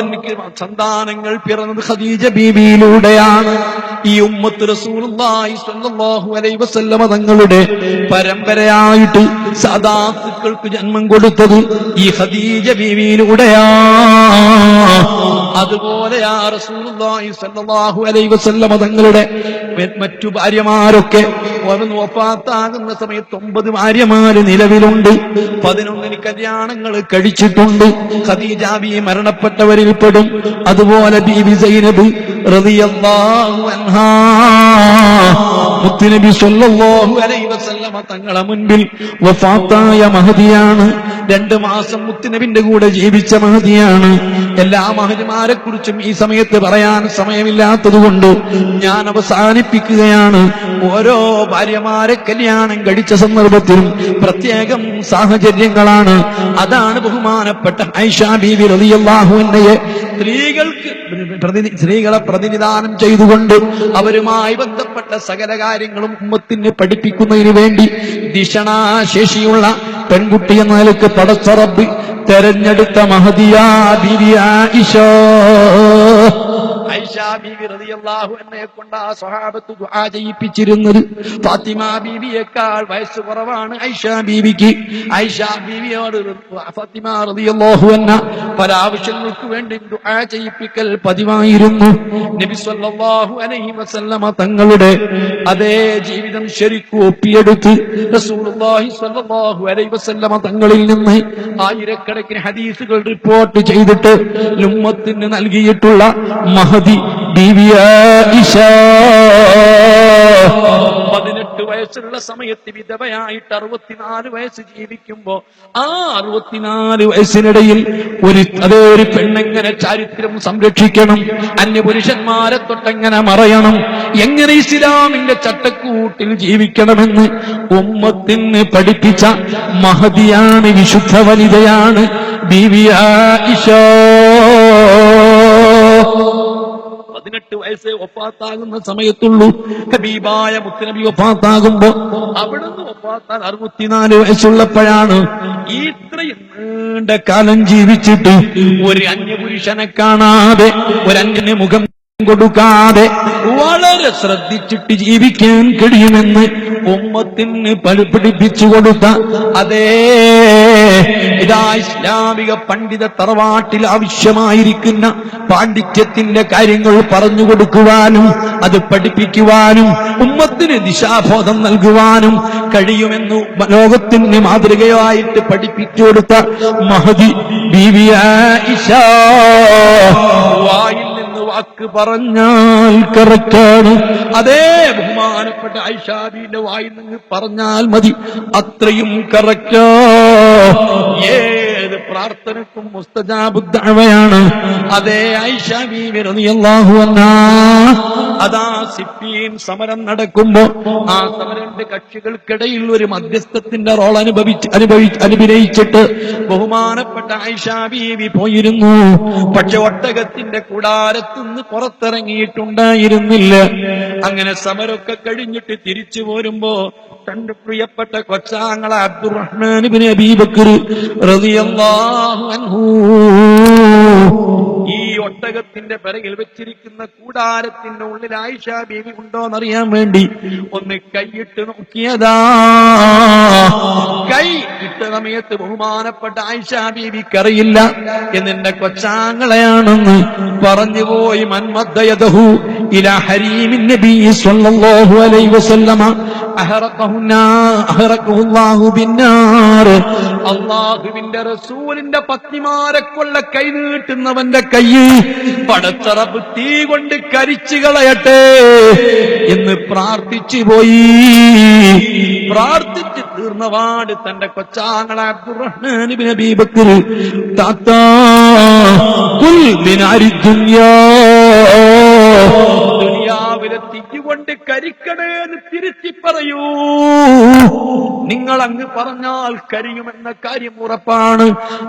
എനിക്ക് സന്താനങ്ങൾ പിറന്നത് ഖദീജ ബീവിയിലൂടെയാണ്. ഈ ഉമ്മത്ത് റസൂലുള്ളാഹി സ്വല്ലല്ലാഹു അലൈഹി വസല്ലമ തങ്ങളുടെ പരമ്പരയായിട്ട് സാദാത്തുക്കൾക്ക് ജന്മം കൊടുത്തത് ഈ ഖദീജ ബീവിയിലൂടെയാ. അതുപോലെ ആ റസൂലുള്ളാഹി സ്വല്ലല്ലാഹു അലൈഹി വസല്ലമ തങ്ങളുടെ മറ്റു ഭാര്യമാരൊക്കെ വഫാത്താകുന്ന സമയത്ത് 9 ഭാര്യമാര് നിലവിലുണ്ട്. 11 കല്യാണങ്ങൾ കഴിച്ചിട്ടുണ്ട്. ഖദീജ ബീവി മരണപ്പെട്ടവരിൽ പെടും. അതുപോലെ ബീവി സൈനബ് റളിയല്ലാഹു അൻഹാ മുത്തുനബി സ്വല്ലല്ലാഹു അലൈഹി വസല്ലമ തങ്ങളെ മുൻപിൽ വഫാത്തായ മഹദിയാണ്. 2 മാസം മുത്തുനബിന്റെ കൂടെ ജീവിച്ച മഹദിയാണ്. എല്ലാ മഹദിമാരെ കുറിച്ചും ഈ സമയത്ത് പറയാൻ സമയമില്ലാത്തതുകൊണ്ട് ഞാൻ അവസാനിപ്പിക്കുകയാണ്. ഓരോ ഭാര്യമാരെ കല്യാണം കഴിച്ച സന്ദർഭത്തിലും പ്രത്യേകം സാഹചര്യങ്ങളാണ്. അതാണ് ബഹുമാനപ്പെട്ട ആയിഷ ബീവി റളിയല്ലാഹു അൻഹയെ സ്ത്രീകളെ പ്രതിനിധാനം ചെയ്തുകൊണ്ട് അവരുമായി ബന്ധപ്പെട്ട സകല കാര്യങ്ങളും ഉമ്മത്തിന് പഠിപ്പിക്കുന്നതിന് വേണ്ടി ദിഷണാശേഷിയുള്ള പെൺകുട്ടി എന്ന നിലക്ക് പടച്ച റബ്ബ് തെരഞ്ഞെടുത്ത മഹദിയാ ബീവി ആയിഷ. ആയിഷ ബീവി റളിയല്ലാഹു അൻഹയെ കൊണ്ട് ആ സ്വഹാബത്ത് ദുആ ചെയ്യിപ്പിച്ചിരുന്നത്. ഫാത്തിമ ബീവിയേക്കാൾ വയസ്സ് കുറവാണ് ആയിഷ ബീവിക്ക്. ആയിഷ ബീവിയോട് ഫാത്തിമ റളിയല്ലാഹു അൻഹ പല ആവശ്യങ്ങൾക്ക് വേണ്ടി ദുആ ചെയ്യിപ്പിക്കൽ പതിവായിരുന്നു. നബി സ്വല്ലല്ലാഹു അലൈഹി വസല്ലമ തങ്ങളുടെ അതേ ജീവിതം ശരിക്കും ഒപ്പിയെടുത്ത് റസൂലുള്ളാഹി സ്വല്ലല്ലാഹു അലൈഹി വസല്ലമ തങ്ങളിൽ നിന്ന് ആയിരക്കണക്കിന് ഹദീസുകൾ റിപ്പോർട്ട് ചെയ്തിട്ട് ഉമ്മത്തിന് നൽകിയിട്ടുള്ള മഹദി ബീവി ആയിഷ 18 വയസ്സുള്ള സമയത്ത് വിധവയായിട്ട് 64 വയസ്സ് ജീവിക്കുമ്പോ ആ 64 വയസ്സിനിടയിൽ ഒരു പെണ്ണെങ്ങനെ ചാരിത്രം സംരക്ഷിക്കണം, അന്യപുരുഷന്മാരെ തൊട്ടെങ്ങനെ മറയണം, എങ്ങനെ ഇസ്ലാമിന്റെ ചട്ടക്കൂട്ടിൽ ജീവിക്കണമെന്ന് ഉമ്മത്തിന് പഠിപ്പിച്ച മഹദിയാണ്, വിശുദ്ധ വനിതയാണ് ബീവി ആയിഷ. 18 വയസ്സ് വഫാത്താകുന്ന സമയത്തുള്ളൂ. ഹബീബായ മുത്തുനബി വഫാത്താകുമ്പോ അവിടുന്ന് വഫാത്താൻ 64 വയസ്സുള്ളപ്പോഴാണ്. ഇത്രയും നീണ്ട കാലം ജീവിച്ചിട്ട് ഒരു അന്യപുരുഷനെ കാണാതെ, ഒരു അന്യന് മുഖം കൊടുക്കാതെ വളരെ ശ്രദ്ധിച്ചിട്ട് ജീവിക്കാൻ കഴിയുമെന്ന് ഉമ്മത്തിന് പഠിപ്പിച്ചു കൊടുത്ത അതേ ഇതാ ഇസ്ലാമിക പണ്ഡിത തറവാട്ടിൽ ആവശ്യമായിരിക്കുന്ന പാണ്ഡിത്യത്തിന്റെ കാര്യങ്ങൾ പറഞ്ഞു കൊടുക്കുവാനും അത് പഠിപ്പിക്കുവാനും ഉമ്മത്തിന് ദിശാബോധം നൽകുവാനും കഴിയുമെന്ന് ലോകത്തിന് മാതൃകയായിട്ട് പഠിപ്പിച്ചു കൊടുത്ത മഹദി ബീവി ആയിഷ. വായിൽ വാക്ക് പറഞ്ഞാൽ കറക്റ്റാണ്. അതേ ബഹുമാനപ്പെട്ട ആയിഷ ബീവിന്റെ വായിൽ നിന്ന് പറഞ്ഞാൽ മതി, അത്രയും കറക്റ്റാ. ഏത് പ്രാർത്ഥനക്കും മുസ്തജാബു ദഅവയാണ്. അതേ ആയിഷ ബീവി റളിയല്ലാഹു അൻഹാ അതാ സിഫീൻ സമരം നടക്കുമ്പോ ആ സമരന്റെ കക്ഷികൾക്കിടയിൽ ഒരു മധ്യസ്ഥത്തിന്റെ റോൾ അഭിനയിച്ചിട്ട് ബഹുമാനപ്പെട്ട ആയിഷ ബീവി പോയിരുന്നു. പക്ഷെ ഒട്ടകത്തിന്റെ കൂടാരത്തുനിന്ന് പുറത്തിറങ്ങിയിട്ടുണ്ടായിരുന്നില്ല. അങ്ങനെ സമരമൊക്കെ കഴിഞ്ഞിട്ട് തിരിച്ചു പോരുമ്പോ തന്റെ പ്രിയപ്പെട്ട കൊച്ചാങ്ങള അബ്ദുറഹ്മാൻ ഇബ്നു അബീ ബക്കർ റളിയല്ലാഹു അൻഹു ഈ ഒട്ടകത്തിന്റെ പിറകിൽ വെച്ചിരിക്കുന്ന കൂടാരത്തിന്റെ ഉള്ളിൽ ആയിഷ ബീവി ഉണ്ടോന്നറിയാൻ വേണ്ടി ഒന്ന് കൈയിട്ട് നോക്കിയതാ. കൈ ഇട്ട സമയത്ത് ബഹുമാനപ്പെട്ട ആയിഷ ബീവിക്കറിയില്ല എന്നെ കൊച്ചാങ്ങളെയാണെന്ന് പറഞ്ഞുപോയി. മൻമദ്ദയദഹു ഇലാ ഹരീമിൻ നബി സ്വല്ലല്ലാഹു അലൈഹി വസല്ലമ അഹറഖഹുല്ലാഹു ബിന്നാർ. അല്ലാഹുവിന്റെ റസൂലിന്റെ പത്നിമാരെ കൊള്ള കൈ നീട്ടുന്നവന്റെ കൈ പടച്ച റബ്ബ് തീ കൊണ്ട് കരിച്ചു കളയട്ടെ എന്ന് പ്രാർത്ഥിച്ചു പോയി. പ്രാർത്ഥിച്ച് തീർന്നപാട് തന്റെ കൊച്ചാങ്ങള അബ്ദുറഹ്മാൻ ഇബ്നു അബീ ബക്കർ താത്താ ഖുൽ ബിനാരി ദുനിയാ, ദുനിയാവിലെ തീകൊണ്ട് കരിക്കണേന്ന് തിരുത്തി പറയൂ. നിങ്ങൾ അങ്ങ് പറഞ്ഞാൽ കരിയുമെന്ന കാര്യം ഉറപ്പാണ്.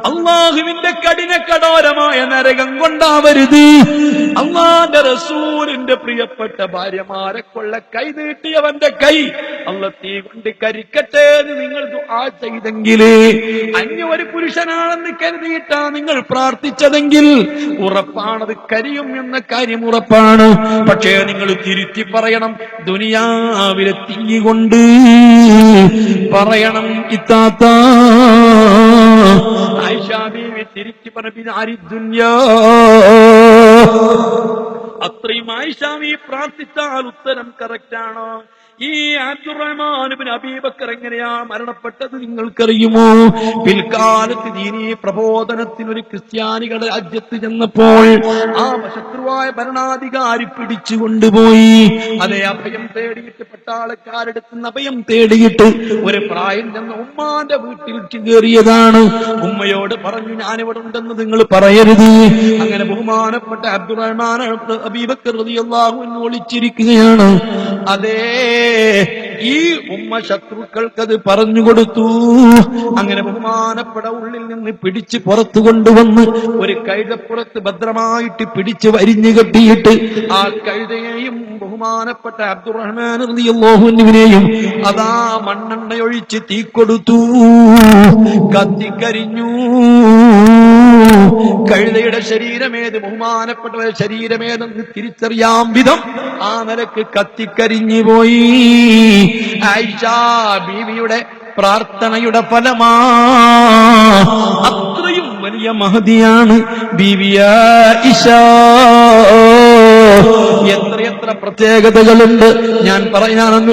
അള്ളാഹുവിന്റെ കഠിന കഠോരമായ നരകം കൊണ്ടാവരുത്. അള്ളാന്റെ റസൂലിന്റെ പ്രിയപ്പെട്ട ഭാര്യമാരെ കൊള്ള കൈ നീട്ടിയവന്റെ കൈ അള്ള തീ കൊണ്ട് കരിക്കട്ടെ എന്ന് നിങ്ങൾ ദുആ ചെയ്തെങ്കിലേ, അന്യ ഒരു പുരുഷനാണെന്ന് കരുതിയിട്ടാ നിങ്ങൾ പ്രാർത്ഥിച്ചതെങ്കിൽ ഉറപ്പാണത് കരിയും എന്ന കാര്യം ഉറപ്പാണ്. പക്ഷേ നിങ്ങൾ തിരുത്തി പറയണം, ദുനിയാവിലെ തീ കൊണ്ട് പറയണം. ഇത്താത്ത ആയിഷ ബീവി തിരിച്ചു പറഞ്ഞു ദുനിയാ. അത്രയും ആയിഷ ബീവി പ്രാർത്ഥിച്ചാൽ ഉത്തരം കറക്റ്റാണോ? ഈ അബ്ദുറഹ്മാൻ ഇബ്നു അബീ ബക്കർ എങ്ങനെയാ മരണപ്പെട്ടത് നിങ്ങൾക്കറിയുമോ? പിൽക്കാലത്ത് ദീനീ പ്രബോധനത്തിന് ഒരു ക്രിസ്ത്യാനികളുടെ രാജ്യത്ത് ചെന്നപ്പോൾ ആ ശത്രുവായ ഭരണാധികാരി പിടിച്ചു കൊണ്ടുപോയി. അതേ, അഭയം തേടിയിട്ട് പട്ടാളക്കാരെടുത്ത് അഭയം തേടിയിട്ട് ഒരു പ്രായം ചെന്ന ഉമ്മാന്റെ വീട്ടിൽ കയറിയതാണ്. ഉമ്മയോട് പറഞ്ഞു, ഞാനിവിടെ ഉണ്ടെന്ന് നിങ്ങൾ പറയരുത്. അങ്ങനെ ബഹുമാനപ്പെട്ട അബ്ദുറഹ്മാൻ അബീ ബക്കർ റളിയല്ലാഹു അൻഹു ഒളിച്ചിരിക്കുകയാണ്. അതേ, ഈ ഉമ്മ ശത്രുക്കൾക്കത് പറഞ്ഞുകൊടുത്തു. അങ്ങനെ ബഹുമാനപ്പെട്ട ഉള്ളിൽ നിന്ന് പിടിച്ച് പുറത്തു കൊണ്ടുവന്ന് ഒരു കഴുതപ്പുറത്ത് ഭദ്രമായിട്ട് പിടിച്ച് വരിഞ്ഞു കെട്ടിയിട്ട് ആ കഴുതയെയും ബഹുമാനപ്പെട്ട അബ്ദുറഹ്മാൻ റളിയല്ലാഹു അൻഹുവിനെയും അതാ മണ്ണെണ്ണയൊഴിച്ച് തീ കൊടുത്തു. കത്തിക്കരിഞ്ഞു. കഴുതയുടെ ശരീരമേത്, ബഹുമാനപ്പെട്ടവരുടെ ശരീരമേതെന്ന് തിരിച്ചറിയാൻ വിധം ആ നിലക്ക് കത്തിക്കരിഞ്ഞു പോയി. ആയിഷ ബീവിയുടെ പ്രാർത്ഥനയുടെ ഫലമാ. അത്രയും വലിയ മഹദിയാണ് ബീവി ആയിഷ. എത്രയെത്ര പ്രത്യേകതകളുണ്ട്. ഞാൻ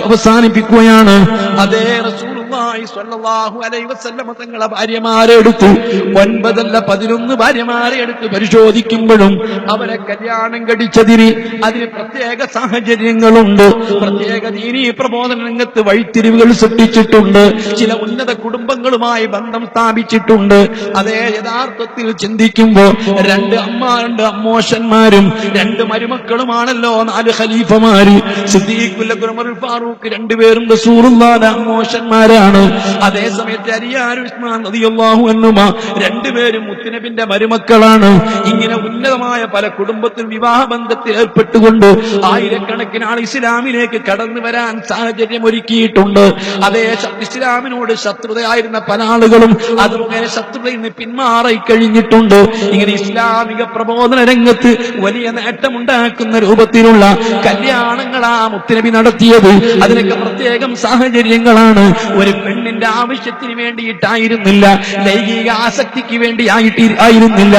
അവസാനിപ്പിക്കുകയാണ്. അതേ, റസൂലുള്ളാഹി സ്വല്ലല്ലാഹു അലൈഹി വസല്ലം തങ്ങളെ ഭാര്യമാരെ എടുത്തു 9 അല്ല 11 ഭാര്യമാരെ എടുത്ത് പരിശോധിക്കുമ്പോഴും അവരെ കല്യാണം കഴിച്ചതിന് അതിന് പ്രത്യേക സാഹചര്യങ്ങളുണ്ട്. പ്രത്യേക ദീനീ പ്രബോധന രംഗത്ത് വഴിത്തിരിവുകൾ സൃഷ്ടിച്ചിട്ടുണ്ട്. ചില ഉന്നത കുടുംബങ്ങളുമായി ബന്ധം സ്ഥാപിച്ചിട്ടുണ്ട്. അതേ, യഥാർത്ഥത്തിൽ ചിന്തിക്കുമ്പോ 2 അമ്മോശന്മാരും 2 മരുമക്കളുമാണല്ലോ 4 ഖലീഫമാര്. സിദ്ദീഖുൽ അക്ബർ ഫാറൂഖ് 2 പേരും റസൂലുള്ളാഹിയുടെ അമ്മോശന്മാരാണ്. അതേസമയത്ത് അലിയാർ ഉസ്മാൻ റളിയല്ലാഹു അൻഹുമാ 2 പേരും മുത്തുനബിന്റെ മരുമക്കളാണ്. ഇങ്ങനെ ഉന്നതമായ പല കുടുംബത്തിൽ വിവാഹ ബന്ധത്തിൽ ഏർപ്പെട്ടുകൊണ്ട് ആയിരക്കണക്കിന് ആൾ ഇസ്ലാമിലേക്ക് കടന്നു വരാൻ സാഹചര്യം ഒരുക്കിയിട്ടുണ്ട്. അതേ, ഇസ്ലാമിനോട് ശത്രുതയായിരുന്ന പല ആളുകളും അതുപോലെ ശത്രുതയിൽ നിന്ന് പിന്മാറി കഴിഞ്ഞിട്ടുണ്ട്. ഇങ്ങനെ ഇസ്ലാമിക പ്രബോധന രംഗത്ത് വലിയ നേട്ടമുണ്ടാക്കുന്ന രൂപത്തിലുള്ള കല്യാണങ്ങളാ മുത്തുനബി നടത്തിയത്. അതിനൊക്കെ പ്രത്യേകം സാഹചര്യങ്ങളാണ്. ഒരു പെണ്ണിന്റെ ആവശ്യത്തിന് വേണ്ടിയിട്ടായിരുന്നില്ല, ലൈംഗിക ആസക്തിക്ക് വേണ്ടി ആയിരുന്നില്ല.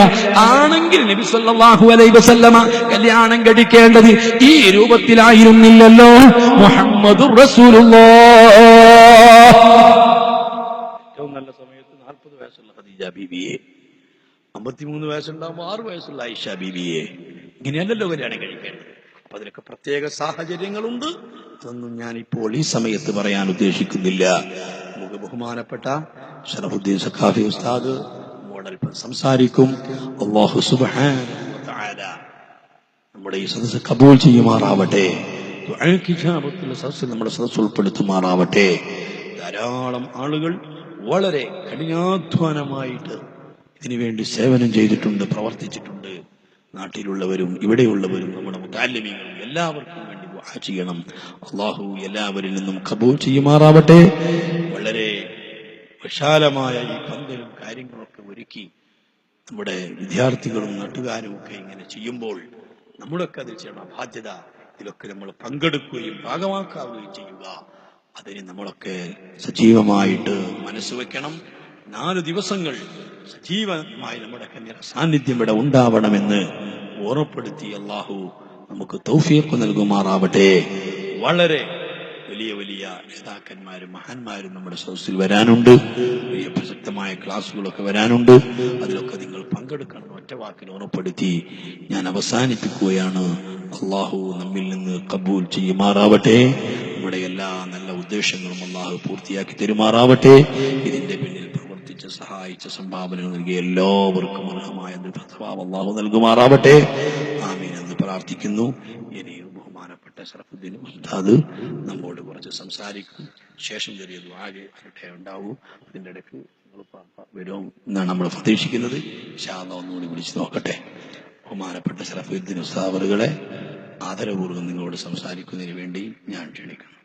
ആണെങ്കിൽ നബി സല്ലല്ലാഹു അലൈഹി വസല്ലമ കല്യാണം കഴിക്കേണ്ടത് ഈ രൂപത്തിലായിരുന്നില്ലല്ലോ. മുഹമ്മദുർ റസൂലുള്ളാഹ്. ഏറ്റവും നല്ല സമയത്ത് 40 വയസ്സുള്ള ഖദീജ ബീവിയെ, 53 വയസ്സുണ്ടാകുമ്പോൾ 6 വയസ്സുള്ള ആയിഷ ബീവിയെ, ഇങ്ങനെയല്ലല്ലോ കല്യാണം കഴിക്കേണ്ടത്. അപ്പൊ അതിനൊക്കെ പ്രത്യേക സാഹചര്യങ്ങളുണ്ട്. ഇതൊന്നും ഞാനിപ്പോൾ ഈ സമയത്ത് പറയാൻ ഉദ്ദേശിക്കുന്നില്ല. നമുക്ക് ബഹുമാനപ്പെട്ട ശറഫുദ്ദീൻ സഖാഫി ഉസ്താദ് മോഡൽപ്പം സംസാരിക്കും. അല്ലാഹു സുബ്ഹാനഹു വ തആല നമ്മുടെ ഈ സദസ്സ് കബൂൽ ചെയ്യുമാറാവട്ടെ. ദുആ സദസ്സിൽ നമ്മുടെ സദസ്സ് ഉൾപ്പെടുത്തുമാറാവട്ടെ. ധാരാളം ആളുകൾ വളരെ കഠിനാധ്വാനമായിട്ട് ഇതിനുവേണ്ടി സേവനം ചെയ്തിട്ടുണ്ട്, പ്രവർത്തിച്ചിട്ടുണ്ട്. നാട്ടിലുള്ളവരും ഇവിടെയുള്ളവരും നമ്മുടെ മുതഅല്ലിമീങ്ങളും എല്ലാവർക്കും വേണ്ടി ദുആ ചെയ്യണം. അല്ലാഹു എല്ലാവരിൽ നിന്നും കബൂൽ ചെയ്യുമാറാവട്ടെ. വളരെ വിശാലമായ ഈ പന്തലും കാര്യങ്ങളൊക്കെ ഒരുക്കി നമ്മുടെ വിദ്യാർത്ഥികളും നാട്ടുകാരും ഒക്കെ ഇങ്ങനെ ചെയ്യുമ്പോൾ നമ്മളൊക്കെ അതിൽ ചെയ്യണം ബാധ്യത. ഇതിലൊക്കെ നമ്മൾ പങ്കെടുക്കുകയും ഭാഗമാക്കാവുകയും ചെയ്യുക. അതിന് നമ്മളൊക്കെ സജീവമായിട്ട് മനസ്സ് വെക്കണം. 4 ദിവസങ്ങൾ സജീവമായി നമ്മുടെ സാന്നിധ്യം ഇവിടെ ഉണ്ടാവണമെന്ന് ഓർമ്മപ്പെടുത്തി അല്ലാഹു നമുക്ക് തൗഫീഖ് നൽകുമാറാവട്ടെ. വളരെ വലിയ വലിയ നേതാക്കന്മാരും മഹാന്മാരും നമ്മുടെ സദസ്സിൽ വരാനുണ്ട്. വലിയ പ്രസക്തമായ ക്ലാസുകളൊക്കെ വരാനുണ്ട്. അതിലൊക്കെ നിങ്ങൾ പങ്കെടുക്കണം. ഒറ്റ വാക്കിൽ ഓർമ്മപ്പെടുത്തി ഞാൻ അവസാനിപ്പിക്കുകയാണ്. അല്ലാഹു നമ്മിൽ നിന്ന് കബൂൽ ചെയ്യുമാറാവട്ടെ. നമ്മുടെ എല്ലാ നല്ല ഉദ്ദേശങ്ങളും അല്ലാഹു പൂർത്തിയാക്കി തരുമാറാവട്ടെ. ഇതിന്റെ പിന്നിൽ പ്രവർത്തിച്ച് സഹായിച്ച സംഭാവനകൾ നൽകിയ എല്ലാവർക്കും അർഹമായ സവാബ് അല്ലാഹു നൽകുമാറാവട്ടെ. ആമീൻ എന്ന് പ്രാർത്ഥിക്കുന്നു. ഇനി ബഹുമാനപ്പെട്ട ശറഫുദ്ദീൻ ഉസ്താദ് നമ്മോട് കുറച്ച് സംസാരിക്കും. ശേഷം ചെറിയ ദുആ ഉണ്ടാവും. അതിന്റെ ഇടയ്ക്ക് വരും എന്നാണ് നമ്മൾ പ്രതീക്ഷിക്കുന്നത്. ഇൻഷാ അല്ലാഹ് ഒന്നുകൂടി വിളിച്ചു നോക്കട്ടെ. ബഹുമാനപ്പെട്ട ശറഫുദ്ദീൻ ഉസ്താദ് അവറുകളെ ആദരപൂർവ്വം നിങ്ങളോട് സംസാരിക്കുന്നതിന് വേണ്ടി ഞാൻ ക്ഷണിക്കുന്നു.